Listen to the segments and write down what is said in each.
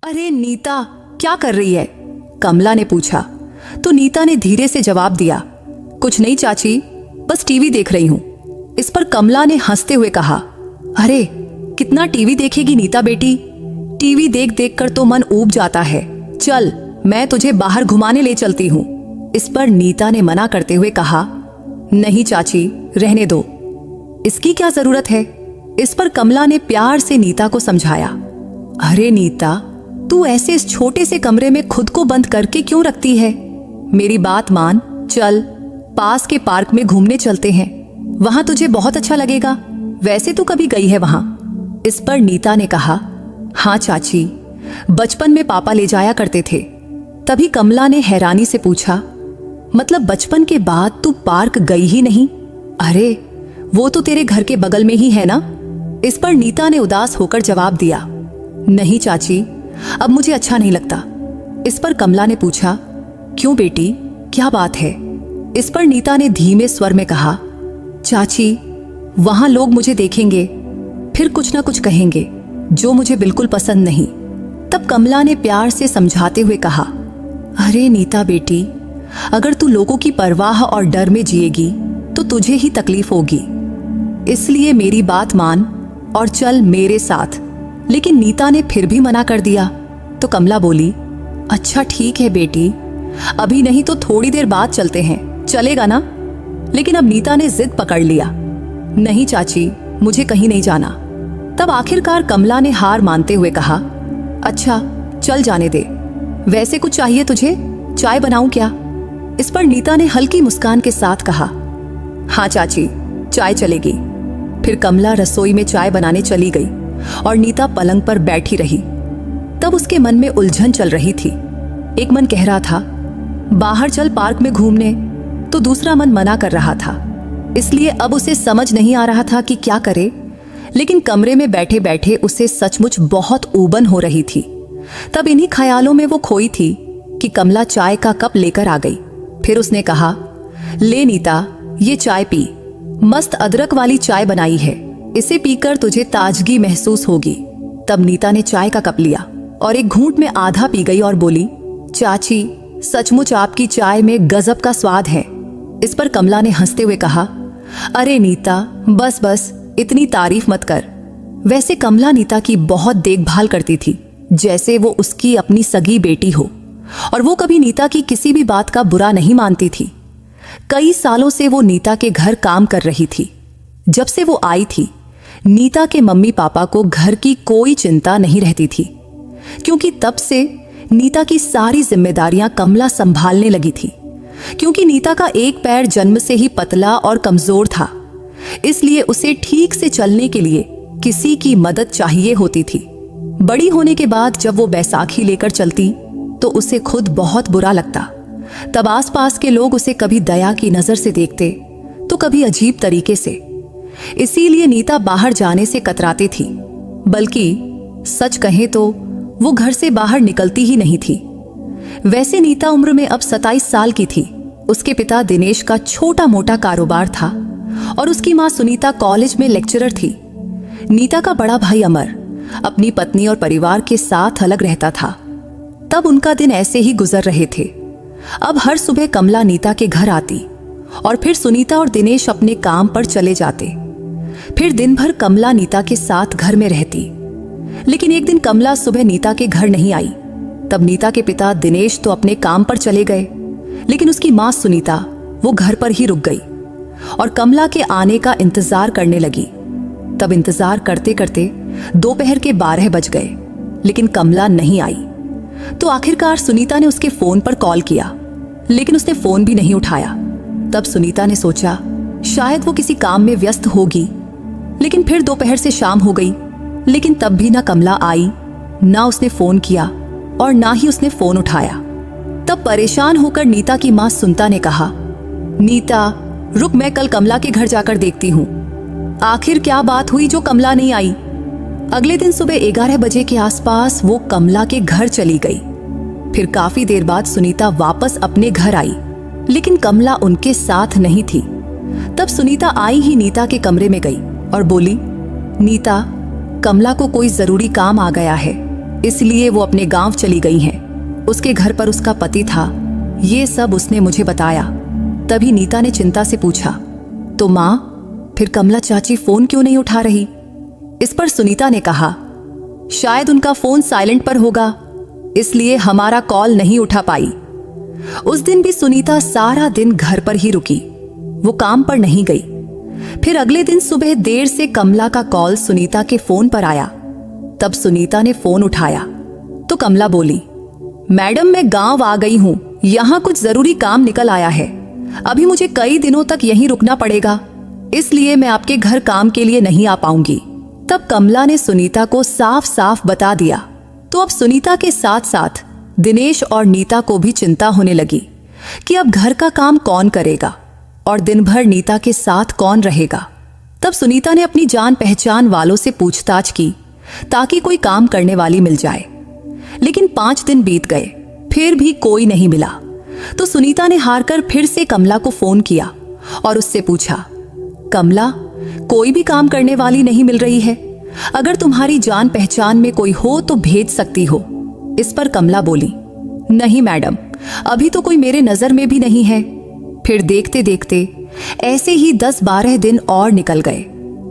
अरे नीता, क्या कर रही है? कमला ने पूछा। तो नीता ने धीरे से जवाब दिया, कुछ नहीं चाची, बस टीवी देख रही हूं। इस पर कमला ने हंसते हुए कहा, अरे कितना टीवी देखेगी नीता बेटी, टीवी देख देख कर तो मन ऊब जाता है, चल मैं तुझे बाहर घुमाने ले चलती हूँ। इस पर नीता ने मना करते हुए कहा, नहीं चाची, रहने दो, इसकी क्या जरूरत है। इस पर कमला ने प्यार से नीता को समझाया, अरे नीता, तू ऐसे इस छोटे से कमरे में खुद को बंद करके क्यों रखती है? मेरी बात मान, चल पास के पार्क में घूमने चलते हैं, वहां तुझे बहुत अच्छा लगेगा, वैसे तू कभी गई है वहां। इस पर नीता ने कहा, हाँ चाची, बचपन में पापा ले जाया करते थे। तभी कमला ने हैरानी से पूछा, मतलब बचपन के बाद तू पार्क गई ही नहीं? अरे वो तो तेरे घर के बगल में ही है ना। इस पर नीता ने उदास होकर जवाब दिया, नहीं चाची, अब मुझे अच्छा नहीं लगता। इस पर कमला ने पूछा, क्यों बेटी, क्या बात है? इस पर नीता ने धीमे स्वर में कहा, चाची, वहां लोग मुझे देखेंगे, फिर कुछ ना कुछ कहेंगे जो मुझे बिल्कुल पसंद नहीं। तब कमला ने प्यार से समझाते हुए कहा, अरे नीता बेटी, अगर तू लोगों की परवाह और डर में जिएगी तो तुझे ही तकलीफ होगी, इसलिए मेरी बात मान और चल मेरे साथ। लेकिन नीता ने फिर भी मना कर दिया। तो कमला बोली, अच्छा ठीक है बेटी, अभी नहीं तो थोड़ी देर बाद चलते हैं, चलेगा ना? लेकिन अब नीता ने जिद पकड़ लिया, नहीं चाची, मुझे कहीं नहीं जाना। तब आखिरकार कमला ने हार मानते हुए कहा, अच्छा चल जाने दे, वैसे कुछ चाहिए तुझे, चाय बनाऊं क्या? इस पर नीता ने हल्की मुस्कान के साथ कहा, हाँ चाची, चाय चलेगी। फिर कमला रसोई में चाय बनाने चली गई और नीता पलंग पर बैठी रही। तब उसके मन में उलझन चल रही थी। एक मन कह रहा था, बाहर चल पार्क में घूमने, तो दूसरा मन मना कर रहा था। इसलिए अब उसे समझ नहीं आ रहा था कि क्या करे। लेकिन कमरे में बैठे बैठे उसे सचमुच बहुत ऊबन हो रही थी। तब इन्हीं ख्यालों में वो खोई थी कि कमला चाय का कप लेकर आ गई। फिर उसने कहा, ले नीता, ये चाय पी, मस्त अदरक वाली चाय बनाई है, इसे पीकर तुझे ताजगी महसूस होगी। तब नीता ने चाय का कप लिया और एक घूंट में आधा पी गई और बोली, चाची, सचमुच आपकी चाय में गजब का स्वाद है। इस पर कमला ने हंसते हुए कहा, अरे नीता, बस बस, इतनी तारीफ मत कर। वैसे कमला नीता की बहुत देखभाल करती थी, जैसे वो उसकी अपनी सगी बेटी हो, और वो कभी नीता की किसी भी बात का बुरा नहीं मानती थी। कई सालों से वो नीता के घर काम कर रही थी। जब से वो आई थी, नीता के मम्मी पापा को घर की कोई चिंता नहीं रहती थी, क्योंकि तब से नीता की सारी जिम्मेदारियां कमला संभालने लगी थी। क्योंकि नीता का एक पैर जन्म से ही पतला और कमजोर था, इसलिए उसे ठीक से चलने के लिए किसी की मदद चाहिए होती थी। बड़ी होने के बाद जब वो बैसाखी लेकर चलती तो उसे खुद बहुत बुरा लगता। तब आसपास के लोग उसे कभी दया की नजर से देखते तो कभी अजीब तरीके से। इसीलिए नीता बाहर जाने से कतराती थी, बल्कि सच कहें तो वो घर से बाहर निकलती ही नहीं थी। वैसे नीता उम्र में अब 27 साल की थी। उसके पिता दिनेश का छोटा मोटा कारोबार था और उसकी मां सुनीता कॉलेज में लेक्चरर थी। नीता का बड़ा भाई अमर अपनी पत्नी और परिवार के साथ अलग रहता था। तब उनका दिन ऐसे ही गुजर रहे थे। अब हर सुबह कमला नीता के घर आती और फिर सुनीता और दिनेश अपने काम पर चले जाते। फिर दिन भर कमला नीता के साथ घर में रहती। लेकिन एक दिन कमला सुबह नीता के घर नहीं आई। तब नीता के पिता दिनेश तो अपने काम पर चले गए, लेकिन उसकी मां सुनीता वो घर पर ही रुक गई और कमला के आने का इंतजार करने लगी। तब इंतजार करते करते दोपहर के 12 बज गए, लेकिन कमला नहीं आई। तो आखिरकार सुनीता ने उसके फोन पर कॉल किया, लेकिन उसने फोन भी नहीं उठाया। तब सुनीता ने सोचा शायद वो किसी काम में व्यस्त होगी। लेकिन फिर दोपहर से शाम हो गई, लेकिन तब भी ना कमला आई, ना उसने फोन किया और ना ही उसने फोन उठाया। तब परेशान होकर नीता की मां सुनीता ने कहा, नीता रुक, मैं कल कमला के घर जाकर देखती हूँ। आखिर क्या बात हुई जो कमला नहीं आई? अगले दिन सुबह 11 बजे के आसपास वो कमला के घर चली गई। फिर काफी देर बाद सुनीता वापस अपने घर आई, लेकिन कमला उनके साथ नहीं थी। तब सुनीता आई ही नीता के कमरे में गई और बोली, नीता, कमला को कोई जरूरी काम आ गया है, इसलिए वो अपने गांव चली गई हैं। उसके घर पर उसका पति था। ये सब उसने मुझे बताया। तभी नीता ने चिंता से पूछा, तो माँ, फिर कमला चाची फोन क्यों नहीं उठा रही? इस पर सुनीता ने कहा, शायद उनका फोन साइलेंट पर होगा, इसलिए हमारा कॉल नहीं उठा पाई। उस दिन भी सुनीता सारा दिन घर पर ही रुकी, वो काम पर नहीं गई। फिर अगले दिन सुबह देर से कमला का कॉल सुनीता के फोन पर आया। तब सुनीता ने फोन उठाया तो कमला बोली, मैडम मैं गांव आ गई हूं, यहां कुछ जरूरी काम निकल आया है। अभी मुझे कई दिनों तक यहीं रुकना पड़ेगा, इसलिए मैं आपके घर काम के लिए नहीं आ पाऊंगी। तब कमला ने सुनीता को साफ साफ बता दिया। तो अब सुनीता के साथ साथ दिनेश और नीता को भी चिंता होने लगी कि अब घर का काम कौन करेगा और दिन भर नीता के साथ कौन रहेगा। तब सुनीता ने अपनी जान पहचान वालों से पूछताछ की ताकि कोई काम करने वाली मिल जाए। लेकिन 5 दिन बीत गए, फिर भी कोई नहीं मिला। तो सुनीता ने हार कर फिर से कमला को फोन किया और उससे पूछा, कमला, कोई भी काम करने वाली नहीं मिल रही है, अगर तुम्हारी जान पहचान में कोई हो तो भेज सकती हो। इस पर कमला बोली, नहीं मैडम, अभी तो कोई मेरे नजर में भी नहीं है। फिर देखते देखते ऐसे ही 10-12 दिन और निकल गए।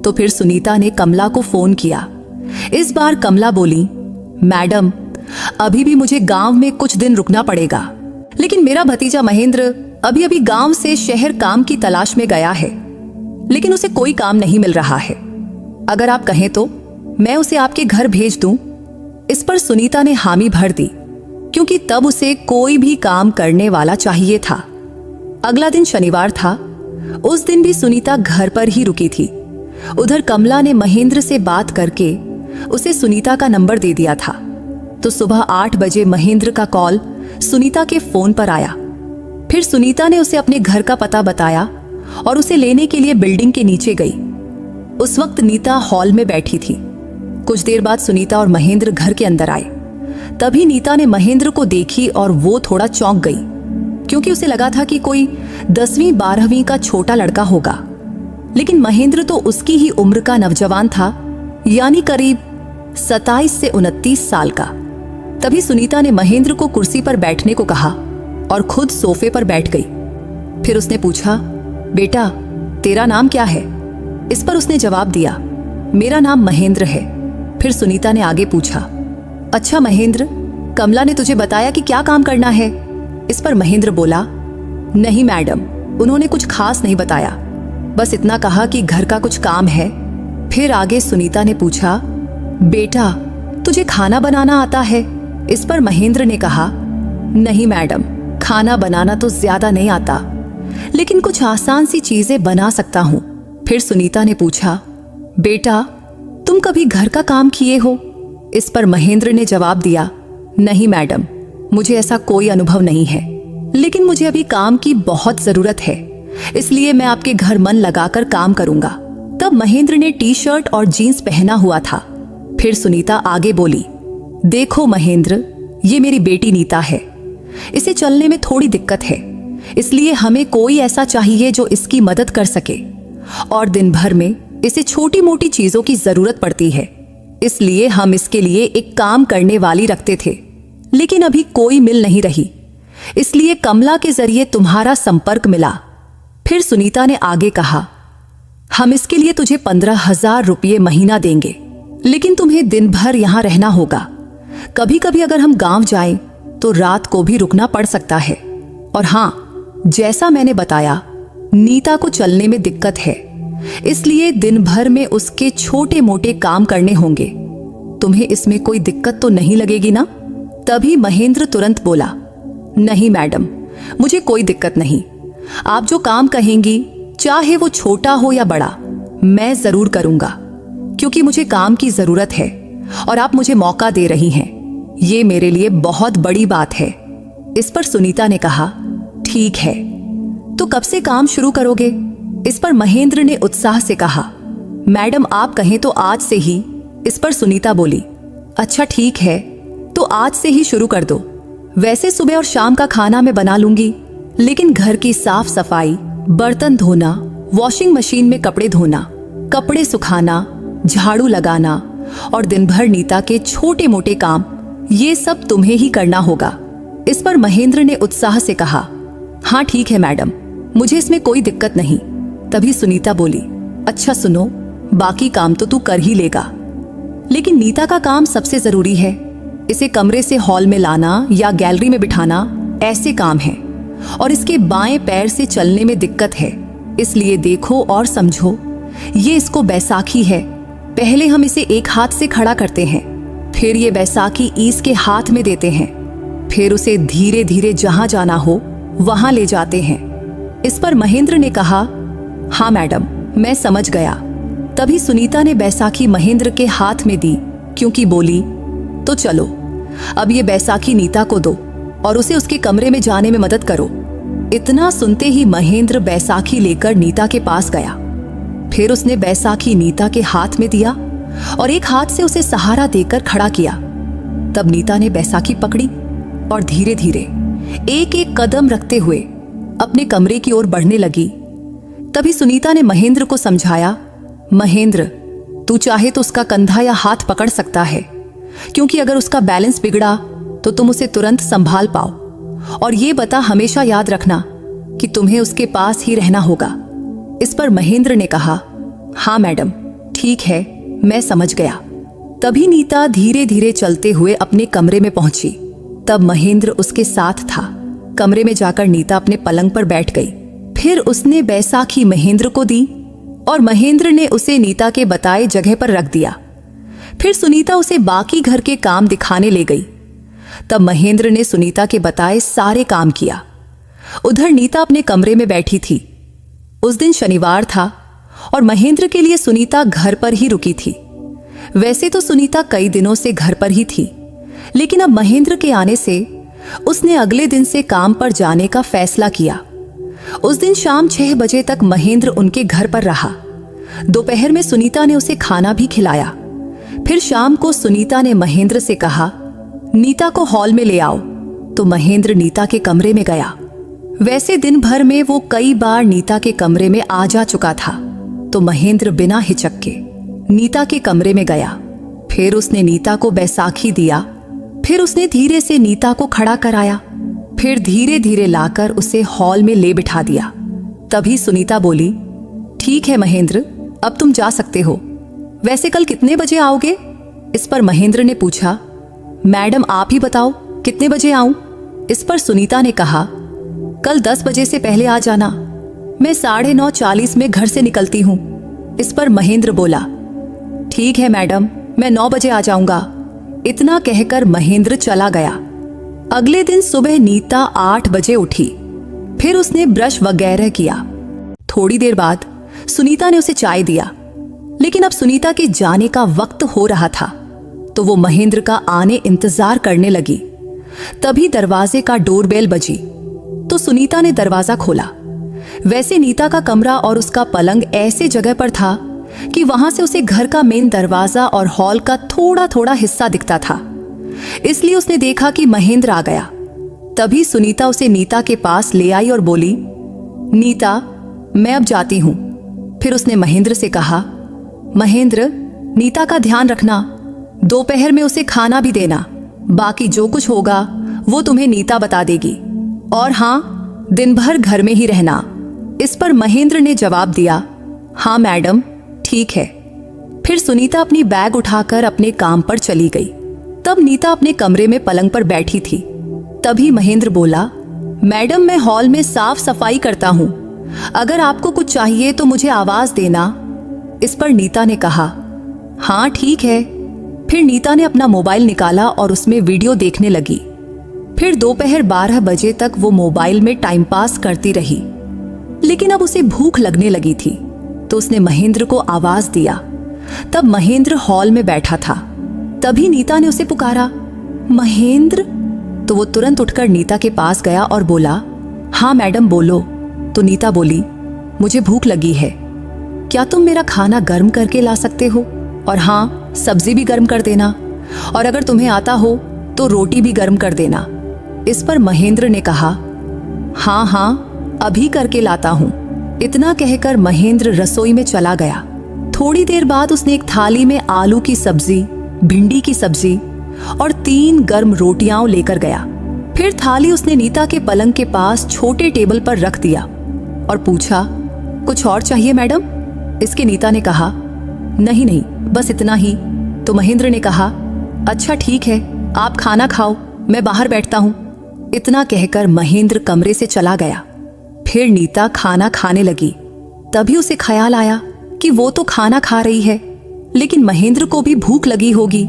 तो फिर सुनीता ने कमला को फोन किया। इस बार कमला बोली, मैडम अभी भी मुझे गांव में कुछ दिन रुकना पड़ेगा, लेकिन मेरा भतीजा महेंद्र अभी अभी गांव से शहर काम की तलाश में गया है, लेकिन उसे कोई काम नहीं मिल रहा है। अगर आप कहें तो मैं उसे आपके घर भेज दूं। इस पर सुनीता ने हामी भर दी, क्योंकि तब उसे कोई भी काम करने वाला चाहिए था। अगला दिन शनिवार था। उस दिन भी सुनीता घर पर ही रुकी थी। उधर कमला ने महेंद्र से बात करके उसे सुनीता का नंबर दे दिया था। तो सुबह 8 बजे महेंद्र का कॉल सुनीता के फोन पर आया। फिर सुनीता ने उसे अपने घर का पता बताया और उसे लेने के लिए बिल्डिंग के नीचे गई। उस वक्त नीता हॉल में बैठी थी। कुछ देर बाद सुनीता और महेंद्र घर के अंदर आए। तभी नीता ने महेंद्र को देखी और वो थोड़ा चौंक गई, क्योंकि उसे लगा था कि कोई 10वीं 12वीं का छोटा लड़का होगा। लेकिन महेंद्र तो उसकी ही उम्र का नौजवान था, यानी करीब 27 से 29 साल का। तभी सुनीता ने महेंद्र को कुर्सी पर बैठने को कहा और खुद सोफे पर बैठ गई। फिर उसने पूछा, बेटा तेरा नाम क्या है? इस पर उसने जवाब दिया, मेरा नाम महेंद्र है। फिर सुनीता ने आगे पूछा, अच्छा महेंद्र, कमला ने तुझे बताया कि क्या काम करना है? इस पर महेंद्र बोला, नहीं मैडम, उन्होंने कुछ खास नहीं बताया, बस इतना कहा कि घर का कुछ काम है। फिर आगे सुनीता ने पूछा, बेटा तुझे खाना बनाना आता है? इस पर महेंद्र ने कहा, नहीं मैडम, खाना बनाना तो ज्यादा नहीं आता, लेकिन कुछ आसान सी चीजें बना सकता हूं। फिर सुनीता ने पूछा, बेटा तुम कभी घर का काम किए हो? इस पर महेंद्र ने जवाब दिया, नहीं मैडम, मुझे ऐसा कोई अनुभव नहीं है, लेकिन मुझे अभी काम की बहुत जरूरत है, इसलिए मैं आपके घर मन लगाकर काम करूंगा। तब महेंद्र ने टी-शर्ट और जीन्स पहना हुआ था। फिर सुनीता आगे बोली, देखो महेंद्र, ये मेरी बेटी नीता है, इसे चलने में थोड़ी दिक्कत है, इसलिए हमें कोई ऐसा चाहिए जो इसकी मदद कर सके, और दिन भर में इसे छोटी मोटी चीजों की जरूरत पड़ती है, इसलिए हम इसके लिए एक काम करने वाली रखते थे, लेकिन अभी कोई मिल नहीं रही, इसलिए कमला के जरिए तुम्हारा संपर्क मिला। फिर सुनीता ने आगे कहा, हम इसके लिए तुझे 15,000 रुपये महीना देंगे, लेकिन तुम्हें दिन भर यहां रहना होगा। कभी कभी अगर हम गांव जाएं तो रात को भी रुकना पड़ सकता है। और हां, जैसा मैंने बताया, नीता को चलने में दिक्कत है, इसलिए दिन भर में उसके छोटे मोटे काम करने होंगे। तुम्हें इसमें कोई दिक्कत तो नहीं लगेगी ना? तभी महेंद्र तुरंत बोला, नहीं मैडम, मुझे कोई दिक्कत नहीं, आप जो काम कहेंगी, चाहे वो छोटा हो या बड़ा, मैं जरूर करूंगा, क्योंकि मुझे काम की जरूरत है और आप मुझे मौका दे रही हैं, ये मेरे लिए बहुत बड़ी बात है। इस पर सुनीता ने कहा, ठीक है, तो कब से काम शुरू करोगे? इस पर महेंद्र ने उत्साह से कहा, मैडम आप कहें तो आज से ही। इस पर सुनीता बोली, अच्छा ठीक है, तो आज से ही शुरू कर दो। वैसे सुबह और शाम का खाना मैं बना लूंगी, लेकिन घर की साफ सफाई, बर्तन धोना, वॉशिंग मशीन में कपड़े धोना, कपड़े सुखाना, झाड़ू लगाना और दिन भर नीता के छोटे मोटे काम ये सब तुम्हें ही करना होगा। इस पर महेंद्र ने उत्साह से कहा, हाँ ठीक है मैडम, मुझे इसमें कोई दिक्कत नहीं। तभी सुनीता बोली, अच्छा सुनो, बाकी काम तो तू कर ही लेगा, लेकिन नीता का काम सबसे जरूरी है। इसे कमरे से हॉल में लाना या गैलरी में बिठाना ऐसे काम है, और इसके बाएं पैर से चलने में दिक्कत है, इसलिए देखो और समझो। ये इसको बैसाखी है, पहले हम इसे एक हाथ से खड़ा करते हैं, फिर ये बैसाखी इसके हाथ में देते हैं, फिर उसे धीरे धीरे जहां जाना हो वहां ले जाते हैं। इस पर महेंद्र ने कहा, हाँ मैडम, मैं समझ गया। तभी सुनीता ने बैसाखी महेंद्र के हाथ में दी, क्योंकि बोली, तो चलो अब ये बैसाखी नीता को दो और उसे उसके कमरे में जाने में मदद करो। इतना सुनते ही महेंद्र बैसाखी लेकर नीता के पास गया। फिर उसने बैसाखी नीता के हाथ में दिया और एक हाथ से उसे सहारा देकर खड़ा किया। तब नीता ने बैसाखी पकड़ी और धीरे धीरे एक एक कदम रखते हुए अपने कमरे की ओर बढ़ने लगी। तभी सुनीता ने महेंद्र को समझाया, महेंद्र, तू चाहे तो उसका कंधा या हाथ पकड़ सकता है, क्योंकि अगर उसका बैलेंस बिगड़ा तो तुम उसे तुरंत संभाल पाओ। और ये बता, हमेशा याद रखना कि तुम्हें उसके पास ही रहना होगा। इस पर महेंद्र ने कहा, हाँ मैडम, ठीक है, मैं समझ गया। तभी नीता धीरे धीरे चलते हुए अपने कमरे में पहुंची। तब महेंद्र उसके साथ था। कमरे में जाकर नीता अपने पलंग पर बैठ गई। फिर उसने बैसाखी महेंद्र को दी और महेंद्र ने उसे नीता के बताए जगह पर रख दिया। फिर सुनीता उसे बाकी घर के काम दिखाने ले गई। तब महेंद्र ने सुनीता के बताए सारे काम किया। उधर नीता अपने कमरे में बैठी थी। उस दिन शनिवार था और महेंद्र के लिए सुनीता घर पर ही रुकी थी। वैसे तो सुनीता कई दिनों से घर पर ही थी, लेकिन अब महेंद्र के आने से उसने अगले दिन से काम पर जाने का फैसला किया। उस दिन शाम 6 बजे तक महेंद्र उनके घर पर रहा। दोपहर में सुनीता ने उसे खाना भी खिलाया। फिर शाम को सुनीता ने महेंद्र से कहा, नीता को हॉल में ले आओ। तो महेंद्र नीता के कमरे में गया। वैसे दिन भर में वो कई बार नीता के कमरे में आ जा चुका था, तो महेंद्र बिना हिचक के नीता के कमरे में गया। फिर उसने नीता को बैसाखी दिया। फिर उसने धीरे से नीता को खड़ा कराया। फिर धीरे धीरे लाकर उसे हॉल में ले बिठा दिया। तभी सुनीता बोली, ठीक है महेंद्र, अब तुम जा सकते हो। वैसे कल कितने बजे आओगे? इस पर महेंद्र ने पूछा, मैडम आप ही बताओ कितने बजे आऊं? इस पर सुनीता ने कहा, कल 10 बजे से पहले आ जाना। मैं 9:40 में घर से निकलती हूं। इस पर महेंद्र बोला, ठीक है मैडम, मैं 9 बजे आ जाऊंगा। इतना कहकर महेंद्र चला गया। अगले दिन सुबह नीता 8 बजे उठी। फिर उसने ब्रश वगैरह किया। थोड़ी देर बाद सुनीता ने उसे चाय दिया, लेकिन अब सुनीता के जाने का वक्त हो रहा था, तो वो महेंद्र का आने इंतजार करने लगी। तभी दरवाजे का डोरबेल बजी, तो सुनीता ने दरवाजा खोला। वैसे नीता का कमरा और उसका पलंग ऐसे जगह पर था कि वहां से उसे घर का मेन दरवाजा और हॉल का थोड़ा थोड़ा हिस्सा दिखता था। इसलिए उसने देखा कि महेंद्र आ गया। तभी सुनीता उसे नीता के पास ले आई और बोली, नीता, मैं अब जाती हूं। फिर उसने महेंद्र से कहा, महेंद्र, नीता का ध्यान रखना, दोपहर में उसे खाना भी देना। बाकी जो कुछ होगा वो तुम्हें नीता बता देगी। और हाँ, दिन भर घर में ही रहना। इस पर महेंद्र ने जवाब दिया, हाँ मैडम, ठीक है। फिर सुनीता अपनी बैग उठाकर अपने काम पर चली गई। तब नीता अपने कमरे में पलंग पर बैठी थी। तभी महेंद्र बोला, मैडम, मैं हॉल में साफ सफाई करता हूं, अगर आपको कुछ चाहिए तो मुझे आवाज देना। इस पर नीता ने कहा, हाँ ठीक है। फिर नीता ने अपना मोबाइल निकाला और उसमें वीडियो देखने लगी। फिर दोपहर 12 बजे तक वो मोबाइल में टाइम पास करती रही। लेकिन अब उसे भूख लगने लगी थी, तो उसने महेंद्र को आवाज दिया। तब महेंद्र हॉल में बैठा था। तभी नीता ने उसे पुकारा, महेंद्र। तो वो तुरंत उठकर नीता के पास गया और बोला, हाँ मैडम बोलो। तो नीता बोली, मुझे भूख लगी है, क्या तुम मेरा खाना गर्म करके ला सकते हो? और हाँ, सब्जी भी गर्म कर देना, और अगर तुम्हें आता हो तो रोटी भी गर्म कर देना। इस पर महेंद्र ने कहा, हाँ हाँ, अभी करके लाता हूं। इतना कहकर महेंद्र रसोई में चला गया। थोड़ी देर बाद उसने एक थाली में आलू की सब्जी, भिंडी की सब्जी और 3 गर्म रोटियां लेकर गया। फिर थाली उसने नीता के पलंग के पास छोटे टेबल पर रख दिया और पूछा, कुछ और चाहिए मैडम? इसके नीता ने कहा, नहीं नहीं, बस इतना ही। तो महेंद्र ने कहा, अच्छा ठीक है, आप खाना खाओ, मैं बाहर बैठता हूं। इतना कहकर महेंद्र कमरे से चला गया। फिर नीता खाना खाने लगी। तभी उसे ख्याल आया कि वो तो खाना खा रही है, लेकिन महेंद्र को भी भूख लगी होगी।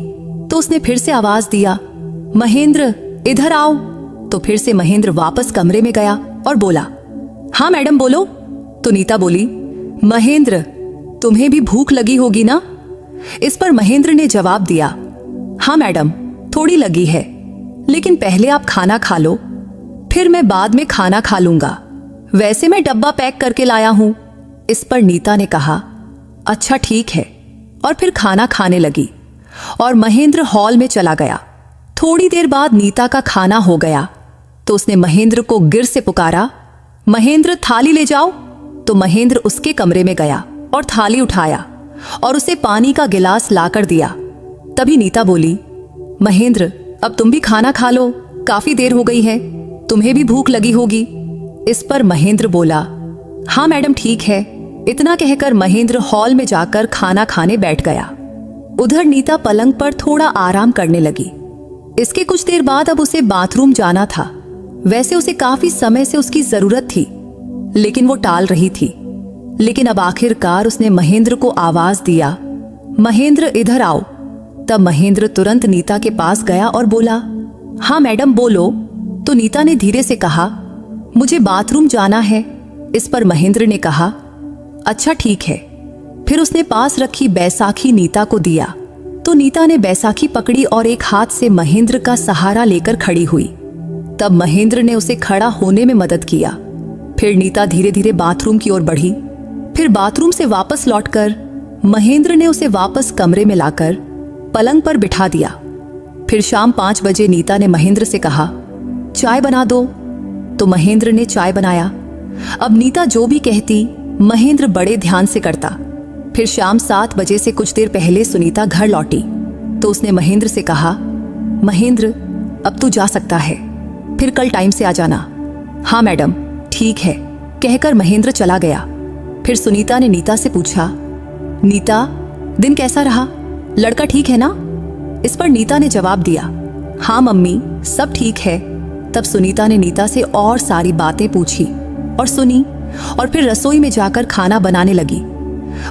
तो उसने फिर से आवाज दिया, महेंद्र इधर आओ। तो फिर से महेंद्र वापस कमरे में गया और बोला, हाँ मैडम बोलो। तो नीता बोली, महेंद्र तुम्हें भी भूख लगी होगी ना? इस पर महेंद्र ने जवाब दिया, हाँ मैडम, थोड़ी लगी है, लेकिन पहले आप खाना खा लो, फिर मैं बाद में खाना खा लूंगा। वैसे मैं डब्बा पैक करके लाया हूं। इस पर नीता ने कहा, अच्छा ठीक है, और फिर खाना खाने लगी और महेंद्र हॉल में चला गया। थोड़ी देर बाद नीता का खाना हो गया तो उसने महेंद्र को गिर से पुकारा, महेंद्र थाली ले जाओ। तो महेंद्र उसके कमरे में गया और थाली उठाया और उसे पानी का गिलास लाकर दिया। तभी नीता बोली, महेंद्र अब तुम भी खाना खा लो, काफी देर हो गई है, तुम्हें भी भूख लगी होगी। इस पर महेंद्र बोला, हाँ मैडम ठीक है। इतना कहकर महेंद्र हॉल में जाकर खाना खाने बैठ गया। उधर नीता पलंग पर थोड़ा आराम करने लगी। इसके कुछ देर बाद अब उसे बाथरूम जाना था। वैसे उसे काफी समय से उसकी जरूरत थी, लेकिन वो टाल रही थी। लेकिन अब आखिरकार उसने महेंद्र को आवाज दिया, महेंद्र इधर आओ। तब महेंद्र तुरंत नीता के पास गया और बोला, हाँ मैडम बोलो। तो नीता ने धीरे से कहा, मुझे बाथरूम जाना है। इस पर महेंद्र ने कहा, अच्छा ठीक है। फिर उसने पास रखी बैसाखी नीता को दिया। तो नीता ने बैसाखी पकड़ी और एक हाथ से महेंद्र का सहारा लेकर खड़ी हुई। तब महेंद्र ने उसे खड़ा होने में मदद किया। फिर नीता धीरे धीरे बाथरूम की ओर बढ़ी। फिर बाथरूम से वापस लौटकर महेंद्र ने उसे वापस कमरे में लाकर पलंग पर बिठा दिया। फिर शाम 5 बजे नीता ने महेंद्र से कहा, चाय बना दो। तो महेंद्र ने चाय बनाया। अब नीता जो भी कहती महेंद्र बड़े ध्यान से करता। फिर शाम 7 बजे से कुछ देर पहले सुनीता घर लौटी तो उसने महेंद्र से कहा, महेंद्र अब तू जा सकता है, फिर कल टाइम से आ जाना। हाँ मैडम ठीक है, कहकर महेंद्र चला गया। फिर सुनीता ने नीता से पूछा, नीता दिन कैसा रहा, लड़का ठीक है ना? इस पर नीता ने जवाब दिया, हाँ मम्मी सब ठीक है। तब सुनीता ने नीता से और सारी बातें पूछी और सुनी और फिर रसोई में जाकर खाना बनाने लगी।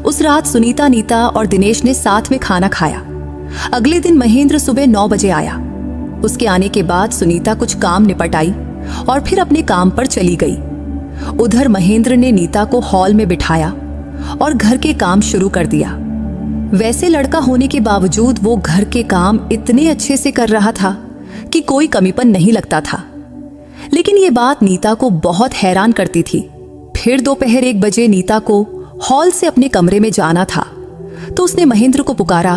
उस रात सुनीता, नीता और दिनेश ने साथ में खाना खाया। अगले दिन महेंद्र सुबह 9 बजे आया। उसके आने के बाद सुनीता कुछ काम निपटाई और फिर अपने काम पर चली गई। उधर महेंद्र ने नीता को हॉल में बिठाया और घर के काम शुरू कर दिया। वैसे लड़का होने के बावजूद वो घर के काम इतने अच्छे से कर रहा था कि कोई कमीपन नहीं लगता था। लेकिन ये बात नीता को बहुत हैरान करती थी। फिर दोपहर 1 बजे नीता को हॉल से अपने कमरे में जाना था तो उसने महेंद्र को पुकारा,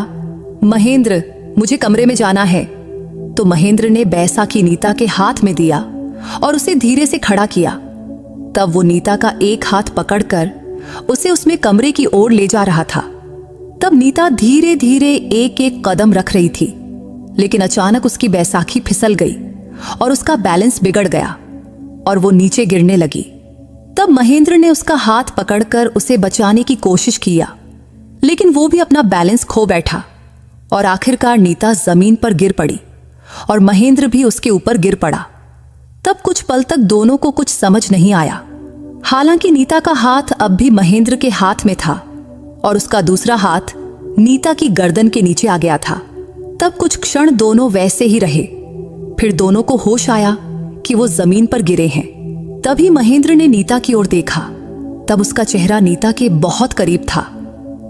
महेंद्र मुझे कमरे में जाना है। तो महेंद्र ने बैसाखी नीता के हाथ में दिया और उसे धीरे से खड़ा किया। तब वो नीता का एक हाथ पकड़कर उसे उसमें कमरे की ओर ले जा रहा था। तब नीता धीरे धीरे एक एक कदम रख रही थी, लेकिन अचानक उसकी बैसाखी फिसल गई और उसका बैलेंस बिगड़ गया और वो नीचे गिरने लगी। तब महेंद्र ने उसका हाथ पकड़कर उसे बचाने की कोशिश किया, लेकिन वो भी अपना बैलेंस खो बैठा और आखिरकार नीता जमीन पर गिर पड़ी और महेंद्र भी उसके ऊपर गिर पड़ा। तब कुछ पल तक दोनों को कुछ समझ नहीं आया। हालांकि नीता का हाथ अब भी महेंद्र के हाथ में था और उसका दूसरा हाथ नीता की गर्दन के नीचे आ गया था। तब कुछ क्षण दोनों वैसे ही रहे। फिर दोनों को होश आया कि वो जमीन पर गिरे हैं। तभी महेंद्र ने नीता की ओर देखा। तब उसका चेहरा नीता के बहुत करीब था।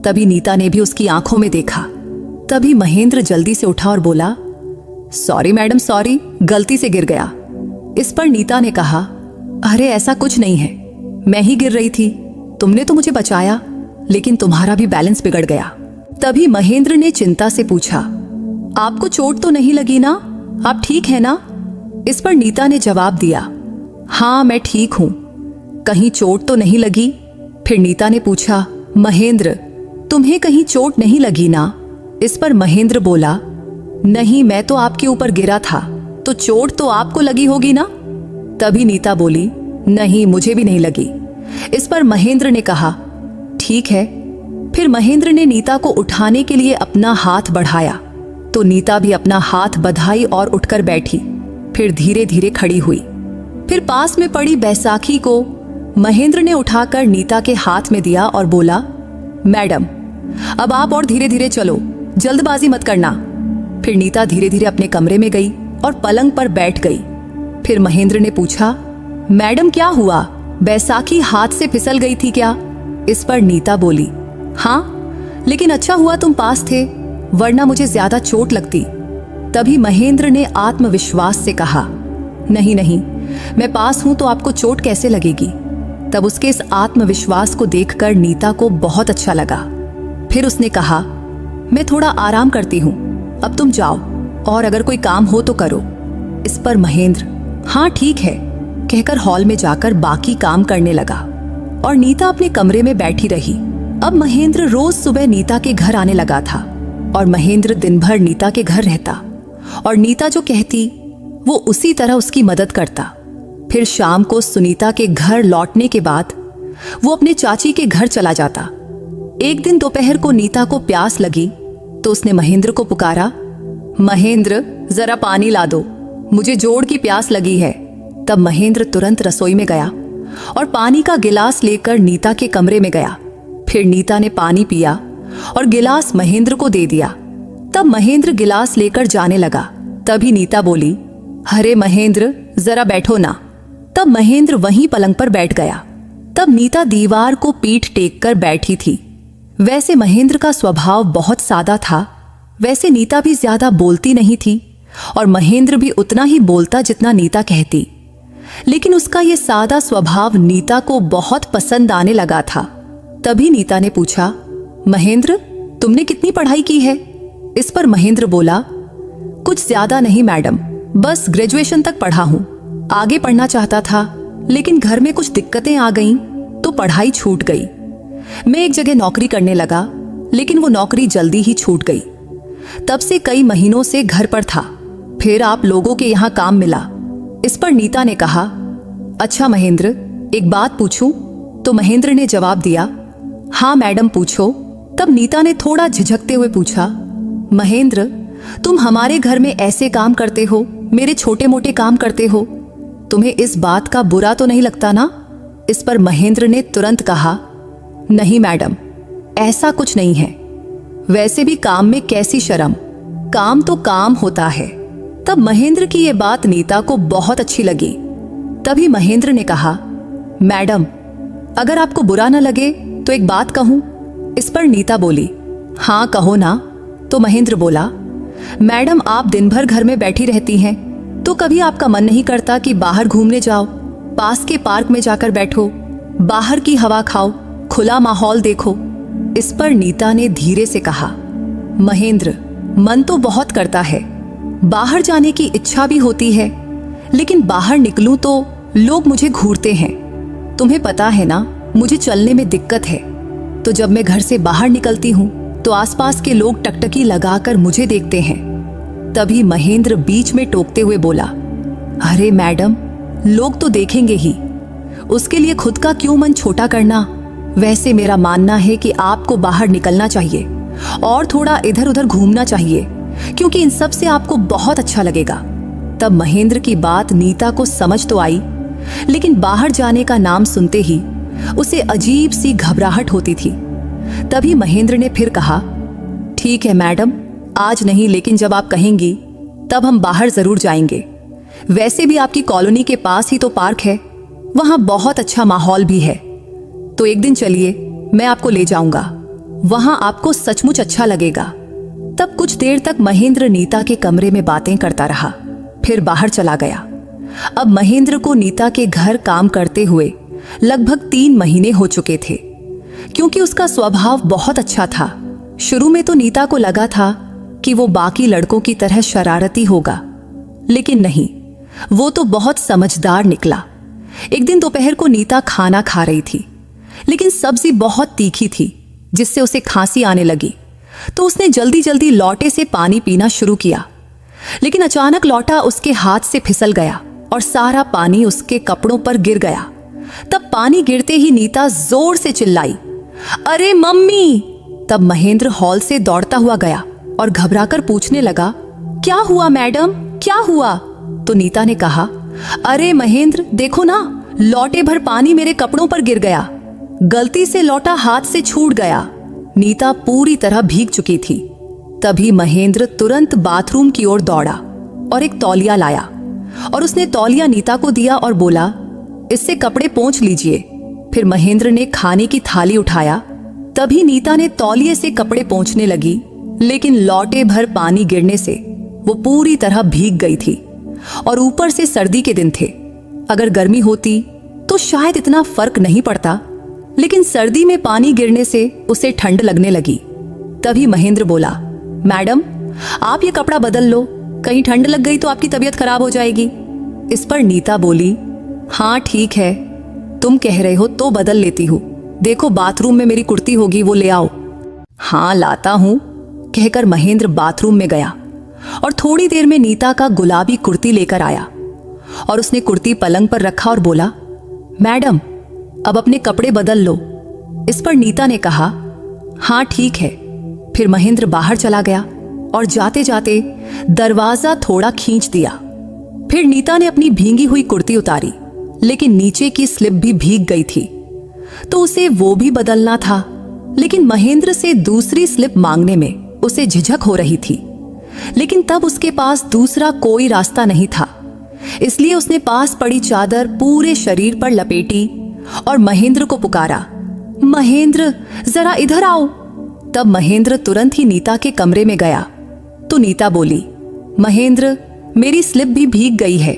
तभी नीता ने भी उसकी आंखों में देखा। तभी महेंद्र जल्दी से उठा और बोला, सॉरी मैडम सॉरी, गलती से गिर गया। इस पर नीता ने कहा, अरे ऐसा कुछ नहीं है, मैं ही गिर रही थी, तुमने तो मुझे बचाया, लेकिन तुम्हारा भी बैलेंस बिगड़ गया। तभी महेंद्र ने चिंता से पूछा, आपको चोट तो नहीं लगी ना, आप ठीक है ना? इस पर नीता ने जवाब दिया, हाँ मैं ठीक हूं, कहीं चोट तो नहीं लगी? फिर नीता ने पूछा, महेंद्र तुम्हें कहीं चोट नहीं लगी ना? इस पर महेंद्र बोला, नहीं, मैं तो आपके ऊपर गिरा था, तो चोट तो आपको लगी होगी ना। तभी नीता बोली, नहीं, मुझे भी नहीं लगी। इस पर महेंद्र ने कहा, ठीक है। फिर महेंद्र ने नीता को उठाने के लिए अपना हाथ बढ़ाया तो नीता भी अपना हाथ बधाई और उठकर बैठी, फिर धीरे धीरे खड़ी हुई। फिर पास में पड़ी बैसाखी को महेंद्र ने उठाकर नीता के हाथ में दिया और बोला, मैडम, अब आप और धीरे धीरे चलो, जल्दबाजी मत करना। फिर नीता धीरे धीरे अपने कमरे में गई और पलंग पर बैठ गई। फिर महेंद्र ने पूछा, मैडम क्या हुआ, बैसाखी हाथ से फिसल गई थी क्या? इस पर नीता बोली, हाँ, लेकिन अच्छा हुआ तुम पास थे, वरना मुझे ज्यादा चोट लगती। तभी महेंद्र ने आत्मविश्वास से कहा, नहीं नहीं, मैं पास हूं तो आपको चोट कैसे लगेगी। तब उसके इस आत्मविश्वास को देखकर नीता को बहुत अच्छा लगा। फिर उसने कहा, मैं थोड़ा आराम करती हूं, अब तुम जाओ और अगर कोई काम हो तो करो। इस पर महेंद्र, हाँ ठीक है, कहकर हॉल में जाकर बाकी काम करने लगा और नीता अपने कमरे में बैठी रही। अब महेंद्र रोज सुबह नीता के घर आने लगा था और महेंद्र दिन भर नीता के घर रहता और नीता जो कहती वो उसी तरह उसकी मदद करता। फिर शाम को सुनीता के घर लौटने के बाद वो अपने चाची के घर चला जाता। एक दिन दोपहर को नीता को प्यास लगी तो उसने महेंद्र को पुकारा, महेंद्र जरा पानी ला दो, मुझे जोड़ की प्यास लगी है। तब महेंद्र तुरंत रसोई में गया और पानी का गिलास लेकर नीता के कमरे में गया। फिर नीता ने पानी पिया और गिलास महेंद्र को दे दिया। तब महेंद्र गिलास लेकर जाने लगा। तभी नीता बोली, अरे महेंद्र जरा बैठो ना। तब महेंद्र वहीं पलंग पर बैठ गया। तब नीता दीवार को पीठ टेक कर बैठी थी। वैसे महेंद्र का स्वभाव बहुत सादा था, वैसे नीता भी ज्यादा बोलती नहीं थी और महेंद्र भी उतना ही बोलता जितना नीता कहती। लेकिन उसका ये सादा स्वभाव नीता को बहुत पसंद आने लगा था। तभी नीता ने पूछा, महेंद्र तुमने कितनी पढ़ाई की है? इस पर महेंद्र बोला, कुछ ज्यादा नहीं मैडम, बस ग्रेजुएशन तक पढ़ा हूं। आगे पढ़ना चाहता था लेकिन घर में कुछ दिक्कतें आ गईं तो पढ़ाई छूट गई। मैं एक जगह नौकरी करने लगा लेकिन वो नौकरी जल्दी ही छूट गई। तब से कई महीनों से घर पर था। फिर आप लोगों के यहाँ काम मिला। इस पर नीता ने कहा, अच्छा महेंद्र एक बात पूछूं? तो महेंद्र ने जवाब दिया, हाँ मैडम पूछो। तब नीता ने थोड़ा झिझकते हुए पूछा, महेंद्र तुम हमारे घर में ऐसे काम करते हो, मेरे छोटे मोटे काम करते हो, तुम्हें इस बात का बुरा तो नहीं लगता ना? इस पर महेंद्र ने तुरंत कहा, नहीं मैडम, ऐसा कुछ नहीं है। वैसे भी काम में कैसी शर्म, काम तो काम होता है। तब महेंद्र की ये बात नीता को बहुत अच्छी लगी। तभी महेंद्र ने कहा, मैडम अगर आपको बुरा न लगे तो एक बात कहूं? इस पर नीता बोली, हाँ कहो ना। तो महेंद्र बोला, मैडम आप दिन भर घर में बैठी रहती हैं तो कभी आपका मन नहीं करता कि बाहर घूमने जाओ, पास के पार्क में जाकर बैठो, बाहर की हवा खाओ, खुला माहौल देखो। इस पर नीता ने धीरे से कहा, महेंद्र मन तो बहुत करता है, बाहर जाने की इच्छा भी होती है, लेकिन बाहर निकलूं तो लोग मुझे घूरते हैं। तुम्हें पता है ना मुझे चलने में दिक्कत है, तो जब मैं घर से बाहर निकलती हूं तो आसपास के लोग टकटकी लगाकर मुझे देखते हैं। तभी महेंद्र बीच में टोकते हुए बोला, अरे मैडम लोग तो देखेंगे ही, उसके लिए खुद का क्यों मन छोटा करना। वैसे मेरा मानना है कि आपको बाहर निकलना चाहिए और थोड़ा इधर उधर घूमना चाहिए, क्योंकि इन सब से आपको बहुत अच्छा लगेगा। तब महेंद्र की बात नीता को समझ तो आई, लेकिन बाहर जाने का नाम सुनते ही उसे अजीब सी घबराहट होती थी। तभी महेंद्र ने फिर कहा, ठीक है मैडम, आज नहीं लेकिन जब आप कहेंगी तब हम बाहर जरूर जाएंगे। वैसे भी आपकी कॉलोनी के पास ही तो पार्क है, वहां बहुत अच्छा माहौल भी है, तो एक दिन चलिए मैं आपको ले जाऊंगा, वहां आपको सचमुच अच्छा लगेगा। तब कुछ देर तक महेंद्र नीता के कमरे में बातें करता रहा, फिर बाहर चला गया। अब महेंद्र को नीता के घर काम करते हुए लगभग 3 महीने हो चुके थे। क्योंकि उसका स्वभाव बहुत अच्छा था, शुरू में तो नीता को लगा था कि वो बाकी लड़कों की तरह शरारती होगा, लेकिन नहीं, वो तो बहुत समझदार निकला। एक दिन दोपहर को नीता खाना खा रही थी, लेकिन सब्जी बहुत तीखी थी जिससे उसे खांसी आने लगी। तो उसने जल्दी जल्दी लौटे से पानी पीना शुरू किया लेकिन अचानक लौटा उसके हाथ से फिसल गया और सारा पानी उसके कपड़ों पर गिर गया। तब पानी गिरते ही नीता जोर से चिल्लाई, अरे मम्मी। तब महेंद्र हॉल से दौड़ता हुआ गया और घबराकर पूछने लगा, क्या हुआ मैडम, क्या हुआ? तो नीता ने कहा, अरे महेंद्र देखो ना, लौटे भर पानी मेरे कपड़ों पर गिर गया, गलती से लौटा हाथ से छूट गया। नीता पूरी तरह भीग चुकी थी। तभी महेंद्र तुरंत बाथरूम की ओर दौड़ा और एक तौलिया लाया और उसने तौलिया नीता को दिया और बोला, इससे कपड़े पोंछ लीजिए। फिर महेंद्र ने खाने की थाली उठाया। तभी नीता ने तौलिए से कपड़े पोंछने लगी, लेकिन लौटे भर पानी गिरने से वो पूरी तरह भीग गई थी और ऊपर से सर्दी के दिन थे। अगर गर्मी होती तो शायद इतना फर्क नहीं पड़ता, लेकिन सर्दी में पानी गिरने से उसे ठंड लगने लगी। तभी महेंद्र बोला, मैडम आप ये कपड़ा बदल लो, कहीं ठंड लग गई तो आपकी तबीयत खराब हो जाएगी। इस पर नीता बोली, हाँ ठीक है, तुम कह रहे हो तो बदल लेती हूँ। देखो बाथरूम में मेरी कुर्ती होगी, वो ले आओ। हाँ लाता हूँ, कहकर महेंद्र बाथरूम में गया और थोड़ी देर में नीता का गुलाबी कुर्ती लेकर आया और उसने कुर्ती पलंग पर रखा और बोला, मैडम अब अपने कपड़े बदल लो। इस पर नीता ने कहा, हाँ ठीक है। फिर महेंद्र बाहर चला गया और जाते जाते दरवाजा थोड़ा खींच दिया। फिर नीता ने अपनी भींगी हुई कुर्ती उतारी, लेकिन नीचे की स्लिप भी भीग गई थी, तो उसे वो भी बदलना था। लेकिन महेंद्र से दूसरी स्लिप मांगने में उसे झिझक हो रही थी, लेकिन तब उसके पास दूसरा कोई रास्ता नहीं था। इसलिए उसने पास पड़ी चादर पूरे शरीर पर लपेटी और महेंद्र को पुकारा, महेंद्र जरा इधर आओ। तब महेंद्र तुरंत ही नीता के कमरे में गया तो नीता बोली, महेंद्र मेरी स्लिप भी भीग गई है,